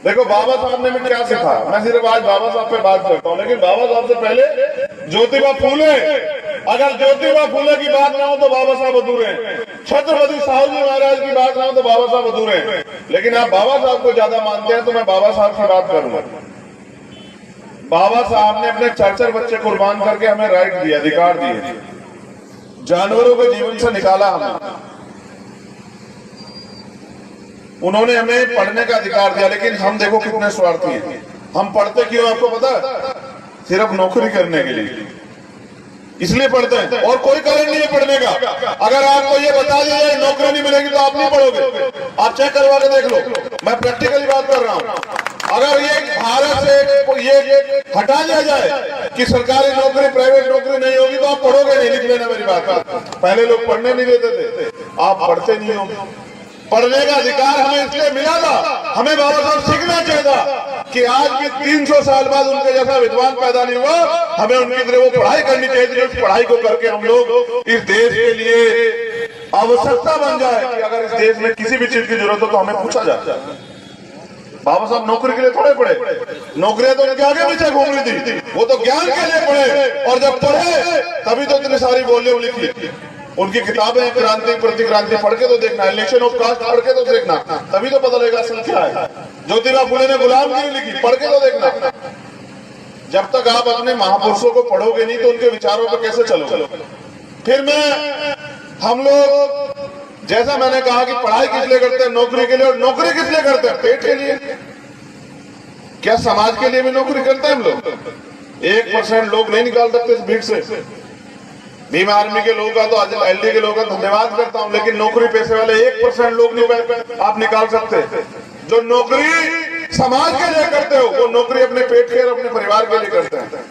देखो, बाबा साहब ने क्या सीखा, मैं सिर्फ आज बाबा साहब पे बात करता हूं, लेकिन बाबा साहब से पहले ज्योतिबा फूले। अगर ज्योतिबा फूले की बात ना हो तो बाबा साहब अधूरे हैं। छत्रपति साहू जी महाराज की बात ना हो तो बाबा साहब अधूरे हैं। लेकिन आप बाबा साहब को ज्यादा मानते हैं तो मैं बाबा साहब की बात करूंगा। बाबा साहब ने अपने 4 बच्चे कुर्बान करके हमें राइट दिए, अधिकार दिए, जानवरों के जीवन से निकाला हमें। उन्होंने हमें पढ़ने का अधिकार दिया, लेकिन हम देखो कितने स्वार्थी हैं। हम पढ़ते क्यों आपको पता है? सिर्फ नौकरी करने के लिए, इसलिए पढ़ते हैं, और कोई कारण नहीं है पढ़ने का। अगर आपको ये बता दिया जाए नौकरी नहीं मिलेगी तो आप नहीं पढ़ोगे। आप चेक करवा के देख लो, मैं प्रैक्टिकली बात कर रहा हूं। अगर ये भारत से ये हटा दिया जाए कि सरकारी नौकरी, प्राइवेट नौकरी नहीं होगी, तो आप पढ़ोगे नहीं। लिख लेना मेरी बात। पहले लोग पढ़ने नहीं देते थे, आप पढ़ते नहीं हो। पढ़ने का अधिकार हमें इसलिए मिला था, हमें बाबा साहब सीखना चाहिए था कि आज भी 300 साल बाद उनके जैसा विद्वान पैदा नहीं हुआ। हमें उनकी तरह वो पढ़ाई करनी चाहिए थी, उस पढ़ाई को करके हम लोग इस देश के लिए आवश्यकता बन जाए कि अगर इस देश में किसी भी चीज की जरूरत हो तो हमें पूछा जाए। बाबा साहब नौकरी के लिए थोड़े पढ़े, नौकरियां तो उनके आगे पीछे घूम रही थी, वो तो ज्ञान के लिए पढ़े। और जब पढ़े तभी तो इतनी सारी वॉल्यूम लिखी। उनकी किताबें क्रांति प्रतिक्रांति पढ़ के तो देखना, इलेक्शन ऑफ कास्ट पढ़ के तो देखना, तभी तो पता लगेगा असल क्या है। ज्योतिबा फुले ने गुलामगिरी लिखी, पढ़ के तो देखना। जब तक आप अपने महापुरुषों को पढ़ोगे नहीं तो उनके विचारों पर कैसे चलोगे? फिर हम लोग, जैसा मैंने कहा कि पढ़ाई किस लिए करते हैं? नौकरी के लिए। और नौकरी किस लिए करते हैं? पेट के लिए। क्या समाज के लिए भी नौकरी करते हैं हम लोग? 1% लोग नहीं निकाल सकते इस भीड़ से। भीम आर्मी के लोगों का तो एलडी के लोगों का धन्यवाद करता हूं, लेकिन नौकरी पैसे वाले 1% लोग नहीं आप निकाल सकते। जो नौकरी समाज के लिए करते हो वो नौकरी अपने पेट के और अपने परिवार के लिए करते हैं।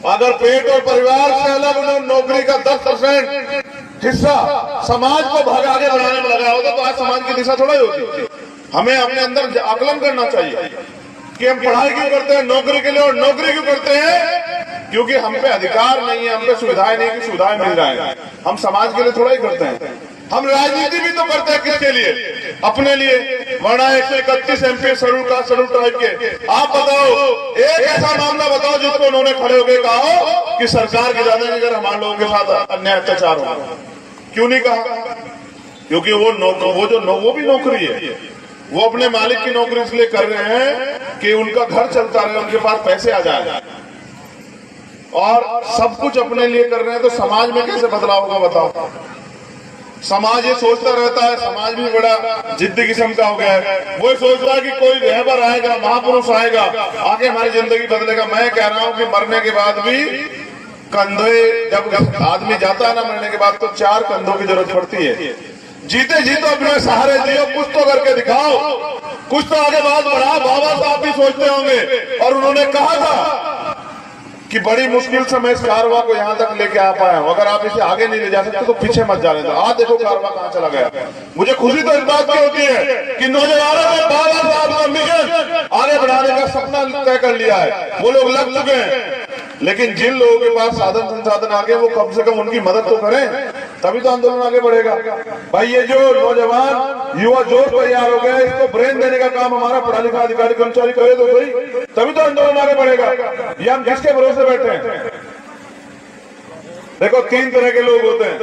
अगर पेट और परिवार से अलग उन्होंने नौकरी का 10% हिस्सा समाज को आगे बढ़ाने में लगाया होता तो आज समाज की दिशा थोड़ा ही होती। हमें अपने अंदर आकलन करना चाहिए कि हम पढ़ाई क्यों करते हैं? नौकरी के लिए। और नौकरी क्यों करते हैं? क्योंकि हम पे अधिकार नहीं है, हम पे सुविधाएं नहीं कि सुविधाएं मिल जाए। हम समाज के लिए थोड़ा ही करते हैं, हम राजनीति भी तो करते हैं किसके लिए? अपने लिए। वरना 131 MP schedule caste schedule tribe के, आप बताओ एक ऐसा मामला बताओ जिसको उन्होंने खड़े होकर कहा हो कि सरकार की ज्यादा अगर हमारे लोगों के साथ अन्याय अत्याचार हो। क्यों नहीं कहा? क्योंकि वो भी नौकरी है, वो अपने मालिक की नौकरी इसलिए कर रहे हैं कि उनका घर चलता रहे, उनके पास पैसे आ जाए, और सब कुछ अपने लिए कर रहे हैं। तो समाज में कैसे बदलाव होगा बताओ? समाज ये सोचता रहता है, समाज भी बड़ा जिद्दी किस्म का हो गया है। वो सोचता है कि कोई रहबर आएगा, महापुरुष आएगा, आके हमारी जिंदगी बदलेगा। मैं कह रहा हूं कि मरने के बाद भी कंधे, जब आदमी जाता है ना मरने के बाद, तो 4 कंधों की जरूरत पड़ती है। जीते जी तो अपने सहारे जियो, कुछ तो करके दिखाओ, कुछ तो आगे बात बढ़ा। बाबा साहब भी सोचते होंगे, और उन्होंने कहा था कि बड़ी मुश्किल से मैं इस कारवा को यहाँ तक लेके आ पाया हूँ, अगर आप इसे आगे नहीं ले जा सकते तो पीछे मत जाने दो। आज देखो कारवा कहाँ चला गया। मुझे खुशी तो इस बात की होती है कि नौजवानों ने बाबा साहब का मिशन आगे बढ़ाने का सपना तय कर लिया है, वो लोग लग चुके हैं। लेकिन जिन लोगों के पास साधन संसाधन आगे, वो कम से कम उनकी मदद तो करें, तभी तो आंदोलन आगे बढ़ेगा। भाई ये जो नौजवान युवा जोश तैयार हो गया, इसको ब्रेन देने का काम हमारा पढ़ा लिखा अधिकारी कर्मचारी करे तो सही, तभी तो आंदोलन आगे बढ़ेगा। ये हम किसके भरोसे बैठे हैं? देखो 3 तरह के लोग होते हैं।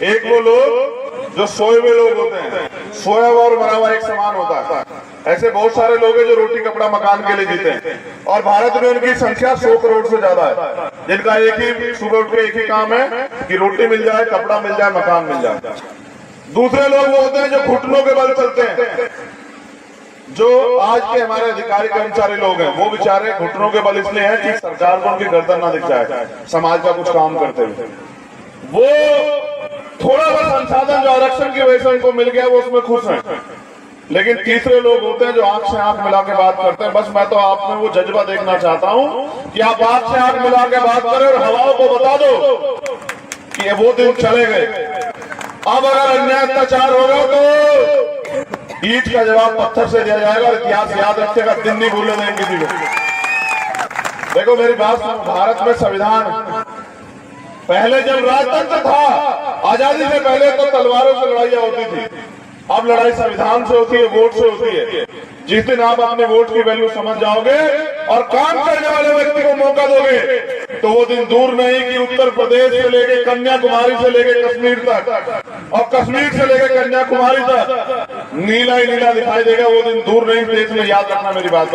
एक वो लोग जो सोए हुए लोग होते हैं, सोया हुआ और मरा हुआ एक समान होता है। ऐसे बहुत सारे लोग हैं जो रोटी कपड़ा मकान के लिए जीते हैं, और भारत में उनकी संख्या 100 करोड़ से ज्यादा है, जिनका एक ही सुबह उठ के एक ही काम है कि रोटी मिल जाए, कपड़ा मिल जाए, मकान मिल जाए। दूसरे लोग वो होते हैं जो घुटनों के बल चलते हैं। जो आज के हमारे अधिकारी कर्मचारी लोग हैं, वो बेचारे घुटनों के बल इसलिए हैं कि सरकार को उनकी गर्दन ना दिख जाए समाज का कुछ काम करते हुए। वो थोड़ा बहुत संसाधन जो आरक्षण की वजह से उनको मिल गया, वो उसमें खुश हैं। लेकिन तीसरे लोग होते हैं जो आंख से आंख मिला के बात करते हैं। बस मैं तो आप में वो जज्बा देखना चाहता हूं कि आप आंख से आंख मिला के बात करें और हवाओं को बता दो कि वो दिन चले गए। अब अगर अन्याय अत्याचार होगा तो ईंट का जवाब पत्थर से दिया जाएगा। इतिहास याद रखेगा, दिन नहीं भूलने देंगे किसी को। देखो मेरी बात सुनो, भारत में संविधान, पहले जब राजतंत्र था, आजादी से पहले तो तलवारों से लड़ाइयां होती थी। अब लड़ाई संविधान से होती है, वोट से होती है। जिस दिन आप अपने वोट की वैल्यू समझ जाओगे और काम करने वाले व्यक्ति को मौका दोगे, तो वो दिन दूर नहीं कि उत्तर प्रदेश से लेके कन्याकुमारी से लेके कश्मीर तक, और कश्मीर से लेके कन्याकुमारी तक नीला ही नीला दिखाई देगा। वो दिन दूर नहीं, देश में याद रखना मेरी बात।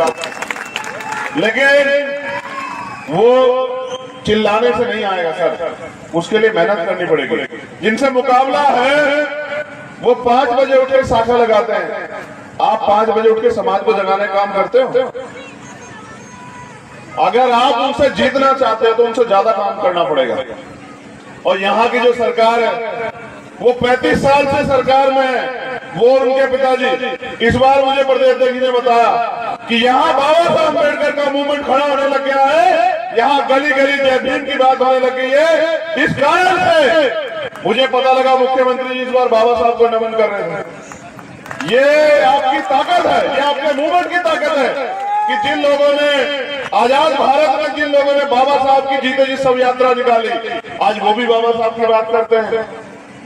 लेकिन वो चिल्लाने से नहीं आएगा सर, उसके लिए मेहनत करनी पड़ेगी। जिनसे मुकाबला है वो 5 बजे उठ के शाखा लगाते हैं। आप 5 बजे उठ के समाज को जगाने का काम करते हो? अगर आप उनसे जीतना चाहते हो तो उनसे ज्यादा काम करना पड़ेगा। और यहाँ की जो सरकार है वो 35 साल से सरकार में है, वो और उनके पिताजी। इस बार मुझे प्रदेश अध्यक्ष ने बताया कि यहाँ बाबा साहब अम्बेडकर का मूवमेंट खड़ा होने लग गया है, यहाँ गली गली जय भीम की बात होने लग गई है। इस कारण से मुझे पता लगा मुख्यमंत्री जी इस बार बाबा साहब को नमन कर रहे थे। ये आपकी ताकत है, ये आपके मूवमेंट की ताकत है कि जिन लोगों ने आजाद भारत में, जिन लोगों ने बाबा साहब की जीते जी सब यात्रा निकाली, आज वो भी बाबा साहब की बात करते हैं।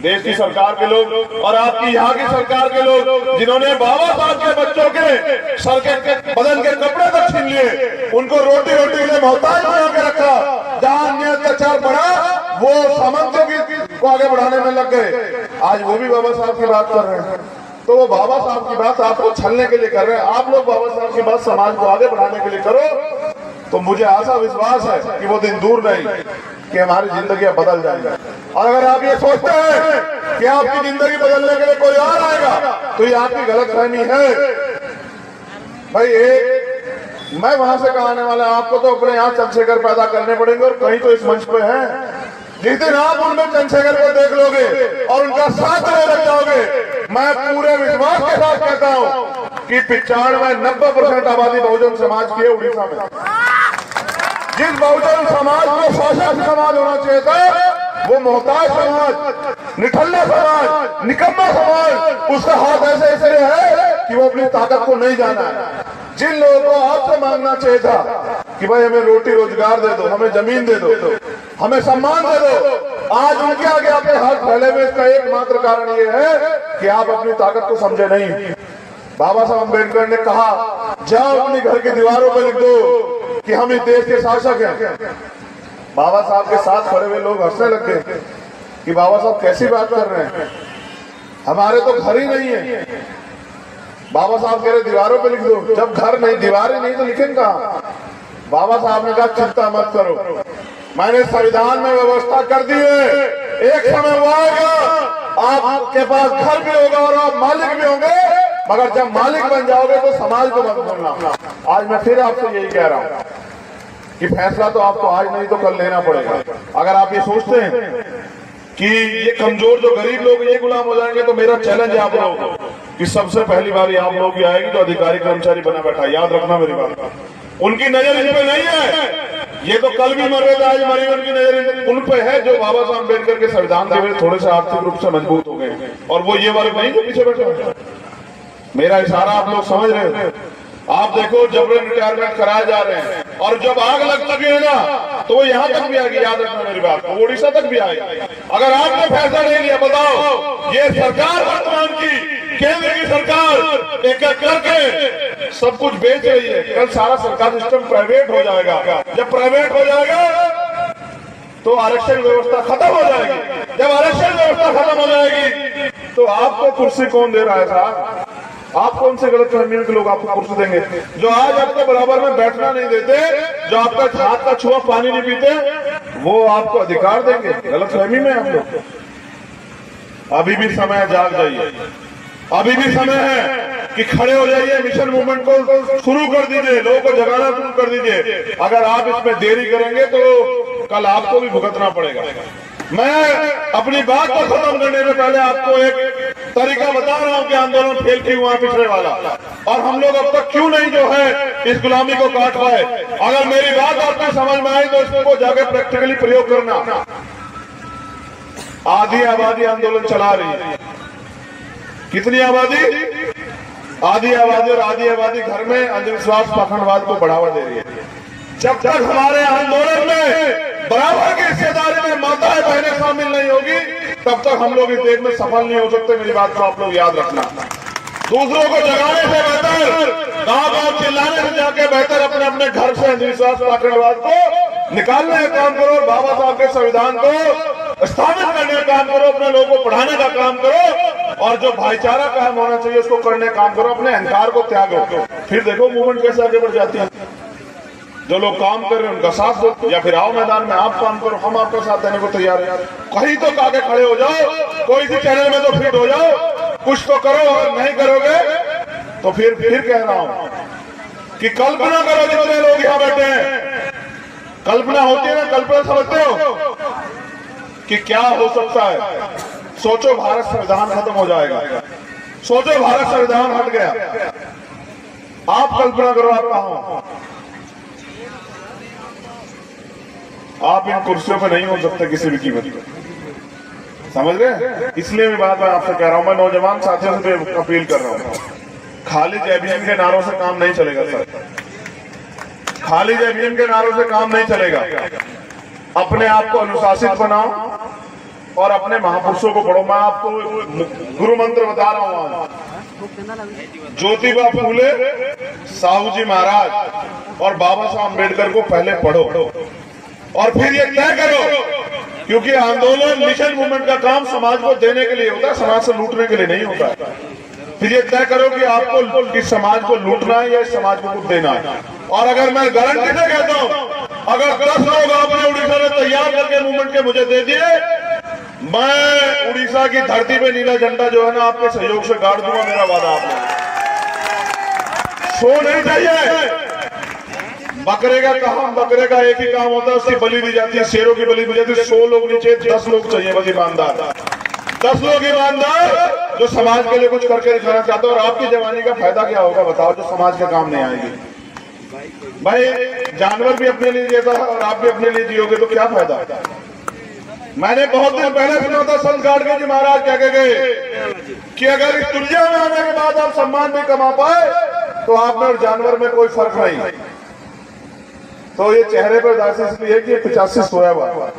देश की सरकार के लोग और आपकी यहाँ की सरकार के लोग जिन्होंने बाबा साहब के बच्चों के सर के बदन के कपड़े तक छीन लिए, उनको रोटी रोटी के लिए मोहताज बना के रखा। जहाँ अन्याय अत्याचार बढ़ा वो सामंतों को आगे बढ़ाने में लग गए। आज वो भी बाबा साहब की बात कर रहे हैं। तो वो बाबा साहब की बात आपको छलने के लिए कर रहे हैं। आप लोग बाबा साहब की बात समाज को आगे बढ़ाने के लिए करो, तो मुझे आशा विश्वास है कि वो दिन दूर नहीं कि हमारी जिंदगी बदल जाएगी। और अगर आप ये सोचते हैं कि आपकी जिंदगी बदलने के लिए कोई और आएगा, तो ये आपकी गलतफहमी है। भाई मैं वहां से कहा आने वाला, आपको तो अपने यहाँ चंद्रशेखर पैदा करने पड़ेंगे, और कहीं तो इस मंच पे है। जिस दिन आप उनमें चंद्रशेखर को देख लोगे और उनका साथ में लग जाओगे, मैं पूरे विश्वास के साथ कहता हूँ कि 95-90% आबादी बहुजन समाज की है उड़ीसा में। जिस बहुजन समाज को शासक समाज होना चाहिए था, वो मोहताज समाज, निठल्ला समाज, निकम्मा समाज, उसका हाथ ऐसे इसलिए है कि वो अपनी ताकत को नहीं जाना है। जिन लोगों को आपसे मांगना चाहिए था कि भाई हमें रोटी रोजगार दे दो, हमें जमीन दे दो, हमें सम्मान दे दो। आज उनके आगे अपने हाथ फैले हुए, इसका एकमात्र कारण ये है कि आप अपनी ताकत को समझे नहीं। बाबा साहब अम्बेडकर ने कहा, जाओ अपनी घर की दीवारों पर लिख दो कि हम इस देश के शासक हैं। बाबा साहब के साथ खड़े हुए लोग हंसने लग गए कि बाबा साहब कैसी बात कर रहे हैं, हमारे तो घर ही नहीं है। बाबा साहब कह रहे दीवारों पे लिख दो। जब घर नहीं, दीवारें नहीं, तो लिखेंगे कहां? बाबा साहब ने कहा चिंता मत करो, मैंने संविधान में व्यवस्था कर दी है, एक समय वो आएगा आपके पास घर भी होगा और आप मालिक भी होंगे, मगर जब मालिक बन जाओगे तो समाज को मत भूलना। आज मैं फिर आपसे यही कह रहा हूं कि फैसला तो आपको आज नहीं तो कल लेना पड़ेगा। अगर आप ये सोचते हैं कि ये कमजोर जो गरीब लोग ये गुलाम हो जाएंगे, तो मेरा चैलेंज है आप लोगों को कि सबसे पहली बारी आप लोगों की आएगी तो अधिकारी कर्मचारी बना बैठा। याद रखना मेरी बात, उनकी नजर इन पे नहीं है, ये तो कल भी मर रहे थे, आज मरी, उनकी नजर उन पे है जो बाबा साहब अम्बेडकर के संविधान की वजह थोड़े से आर्थिक रूप से मजबूत हो गए, और वो ये वर्ग नहीं जो पीछे बैठे। मेरा इशारा आप लोग समझ रहे हैं। आप देखो जबरन रिटायरमेंट कराए जा रहे हैं, और जब आग लगेगा तो वो यहाँ तक भी आएगी। याद रखना मेरी बात, वो उड़ीसा तक भी आएगी। अगर आपने फैसला नहीं लिया, बताओ ये सरकार वर्तमान की केंद्र की सरकार एक एक करके सब कुछ बेच रही है। कल सारा सरकार सिस्टम प्राइवेट हो जाएगा। जब प्राइवेट हो जाएगा तो आरक्षण व्यवस्था खत्म हो जाएगी। जब आरक्षण व्यवस्था खत्म हो जाएगी तो आपको कुर्सी कौन दे रहा है साहब? आप कौन से गलत फहमियों के लोग आपको कुर्सी देंगे? जो आज आपके बराबर में बैठना नहीं देते, जो आपका हाथ का छुआ पानी नहीं पीते, वो आपको अधिकार देंगे? गलत फहमी में आप लोग। अभी भी समय, जाग जाइए, अभी भी समय है कि खड़े हो जाइए, मिशन मूवमेंट को शुरू कर दीजिए, लोगों को जगाना शुरू कर दीजिए। अगर आप इसमें देरी करेंगे तो कल आपको भी भुगतना पड़ेगा। मैं अपनी बात को खत्म करने से पहले आपको एक तरीका बता रहा हूं कि आंदोलन फेल क्यों हुआ पिछले वाला, और हम लोग अब तक क्यों नहीं जो है इस गुलामी को काट पाए। अगर मेरी बात आपको समझ में आई तो इसको जाके प्रैक्टिकली प्रयोग करना। आधी आबादी आंदोलन चला रही है। कितनी आबादी? आधी आबादी, और आधी आबादी घर में अंधविश्वास पाखंडवाद को बढ़ावा दे रही है। जब तक हमारे आंदोलन में बराबर की हिस्सेदारी में माताएं बहनें शामिल नहीं होगी, तब तक हम लोग इस देश में सफल नहीं हो सकते। मेरी बात को आप लोग याद रखना। दूसरों को जगाने से बेहतर, गांव-गांव चिल्लाने से जाके बेहतर अपने अपने घर से अंधविश्वास पाखंडवाद को निकालने का काम करो, और बाबा साहब के संविधान को स्थापित करने का काम करो, अपने लोगों को पढ़ाने का काम करो, और जो भाईचारा कायम होना चाहिए उसको करने का काम करो। अपने अहंकार को त्यागो, फिर देखो मूवमेंट कैसे आगे बढ़ जाती है। जो लोग काम कर रहे हैं उनका साथ दो, या फिर आओ मैदान में आप काम करो, हम आपका साथ देने को तैयार है। कहीं तो आगे खड़े हो जाओ, कोई सी चैनल में तो फिट हो जाओ, कुछ तो करो। अगर नहीं करोगे तो फिर कह रहा हूं कि कल्पना करो, जितने लोग यहाँ बैठे हैं, कल्पना होती है ना, कल्पना समझते हो कि क्या हो सकता है? सोचो भारत संविधान खत्म हो जाएगा, सोचो भारत संविधान हट गया, आप कल्पना करो आप कहां हो? आप इन कुर्सियों पे नहीं हो सकते किसी भी कीमत पे, समझ रहे? इसलिए मैं बात आपसे कह रहा हूं, मैं नौजवान साथियों से अपील कर रहा हूं, खाली जय भीम के नारों से काम नहीं चलेगा सर, खाली जय भीम के नारों से काम नहीं चलेगा। अपने आप को अनुशासित बनाओ और अपने महापुरुषों को पढ़ो। मैं आपको गुरु मंत्र बता रहा हूं, ज्योतिबा फूले, साहू जी महाराज और बाबा साहब अम्बेडकर को पहले पढ़ो, और फिर ये तय करो, क्योंकि आंदोलन मिशन मूवमेंट का काम समाज को देने के लिए होता है, समाज से लूटने के लिए नहीं होता है। फिर ये तय करो कि आपको किस समाज को लूटना है या इस समाज को कुछ देना है। और अगर मैं गारंटी से कहता हूं, अगर 10 लोग आपने उड़ीसा में तैयार करके मूवमेंट के मुझे दे दिए, मैं उड़ीसा की धरती पे नीला झंडा जो है ना आपके सहयोग से गाड़ दूंगा, मेरा वादा आपने। सो नहीं चाहिए, बकरे का काम, बकरे का एक ही काम होता है, उसकी बलि दी जाती है, शेरों की बलि दी जाती है। 100 लोग नीचे, 10 लोग चाहिए बस ईमानदार, 10 लोग ईमानदार जो समाज के लिए कुछ करके दिखाना चाहते हो। और आपकी जवानी का फायदा क्या होगा बताओ, जो समाज के काम नहीं आएगी? भाई जानवर भी अपने लिए जीता है और आप भी अपने लिए जियोगे तो क्या फायदा? मैंने बहुत दिन पहले सुना था संत गाडगे जी महाराज क्या कह गए कि अगर इस दुनिया में आने के बाद आप सम्मान भी कमा पाए तो आप में और जानवर में कोई फर्क नहीं। तो ये चेहरे पर उदासी इसलिए कि 85 सोया हुआ।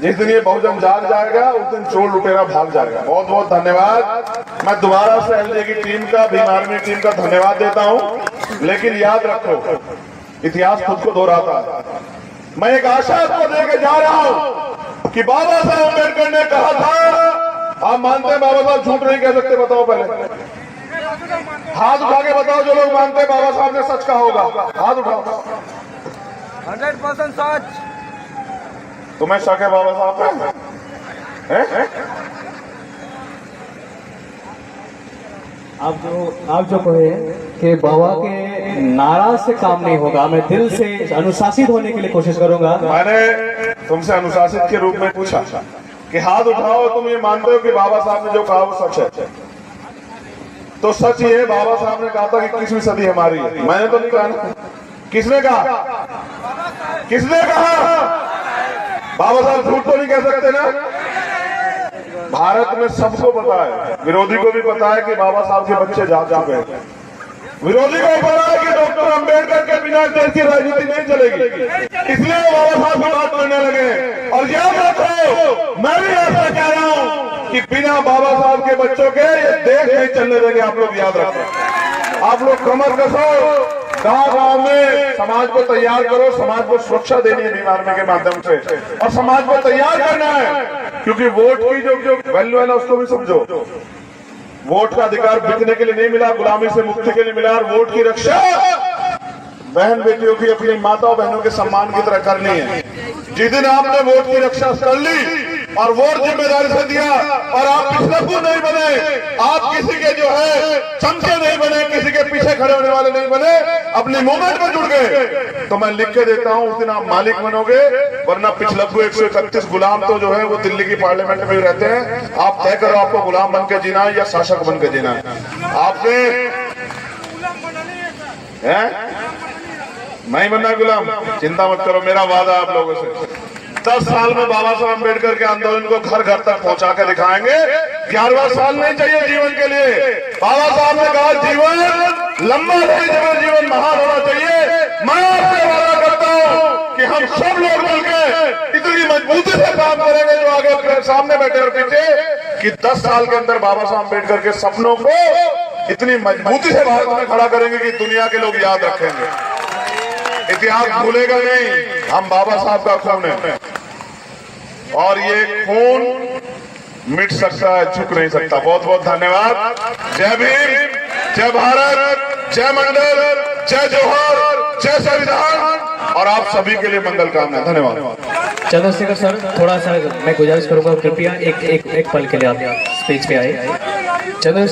जिस दिन ये बहुजन जाग जाएगा उस दिन चोर लुटेरा भाग जाएगा। बहुत बहुत धन्यवाद। मैं दोबारा से एलजे की टीम का, भीम आर्मी टीम का धन्यवाद देता हूं। लेकिन याद रखो, इतिहास खुद को दोहराता है। मैं एक आशा आपको देके जा रहा हूं कि बाबा साहब अम्बेडकर ने कहा था, आप मानते हैं बाबा साहब झूठ नहीं कह सकते? बताओ पहले, हाथ उठा के बताओ जो लोग मानते हैं बाबा साहब ने सच कहा होगा, हाथ उठाओ। 100% सच। तुम्हें शक है बाबा साहब पे? हैं? आप जो कहे कि बाबा के नारा से काम नहीं होगा, मैं दिल से अनुशासित होने के लिए कोशिश करूंगा। मैंने तुमसे अनुशासित के रूप में पूछा कि हाथ उठाओ, तुम ये मानते हो कि बाबा साहब ने जो कहा वो सच है? तो सच ये है, बाबा साहब ने कहा था कि 21वीं सदी हमारी है। मैंने तो नहीं कहा ना। किसने कहा? किसने कहा? बाबा साहब झूठ तो नहीं कह सकते ना। भारत में सबको पता है, विरोधी को भी पता है कि बाबा साहब के बच्चे जा चुके हैं। विरोधी को पता है कि डॉक्टर अंबेडकर के बिना देश की राजनीति नहीं चलेगी, इसलिए वो बाबा साहब की बात करने लगे। और याद रखो, मैं भी ऐसा कह रहा हूं कि बिना बाबा साहब के बच्चों के ये देश नहीं चलने देंगे। आप लोग याद रखो, आप लोग कमर कसो, गांव में समाज को तैयार करो। समाज को सुरक्षा देनी है भीम आर्मी के माध्यम से, और समाज को तैयार करना है, क्योंकि वोट की जो वैल्यू है ना उसको भी समझो। वोट का अधिकार बिकने के लिए नहीं मिला, गुलामी से मुक्ति के लिए मिला। और वोट की रक्षा बहन बेटियों की, अपनी माताओं बहनों के सम्मान की तरह करनी है। जिस दिन आपने वोट की रक्षा कर ली और वोट जिम्मेदारी से दिया, और आप पिछड़ू नहीं बने, आप किसी के जो है चमचे नहीं बने, किसी के पीछे खड़े होने वाले नहीं बने, अपनी मूवमेंट में जुड़ गए, तो मैं लिख के देता हूं उस दिन आप मालिक बनोगे। वरना पिछलग्गू 131 गुलाम तो जो है वो दिल्ली की पार्लियामेंट में ही रहते हैं। आप तय करो आपको गुलाम बन के जीना है या शासक बन के जीना है। आपने नहीं बनना गुलाम, चिंता मत करो, मेरा वादा आप लोगों से। 10 साल में बाबा साहब अम्बेडकर के आंदोलन को घर घर तक पहुंचा के दिखाएंगे। 11वां साल नहीं चाहिए जीवन के लिए। बाबा साहब ने कहा जीवन लंबा नहीं, जीवन महान होना चाहिए। मैं आपसे वादा करता हूं कि हम सब लोग मिलकर इतनी मजबूती से काम करेंगे, जो आगे सामने बैठे और पीछे, कि 10 साल के अंदर बाबा साहब अम्बेडकर के सपनों को इतनी मजबूती से भारत में खड़ा करेंगे कि दुनिया के लोग याद रखेंगे। इतिहास भूलेगा नहीं, हम बाबा साहब का खून है, और ये खून मिट सकता है, झुक नहीं सकता। बहुत बहुत धन्यवाद। जय भीम, जय भारत, जय मंडल, जय जोहर, जय संविधान, और आप सभी के लिए मंगल कामना। धन्यवाद। चंद्रशेखर सर, थोड़ा सा मैं गुजारिश करूंगा, कृपया एक पल के लिए आप स्पीच पे आए।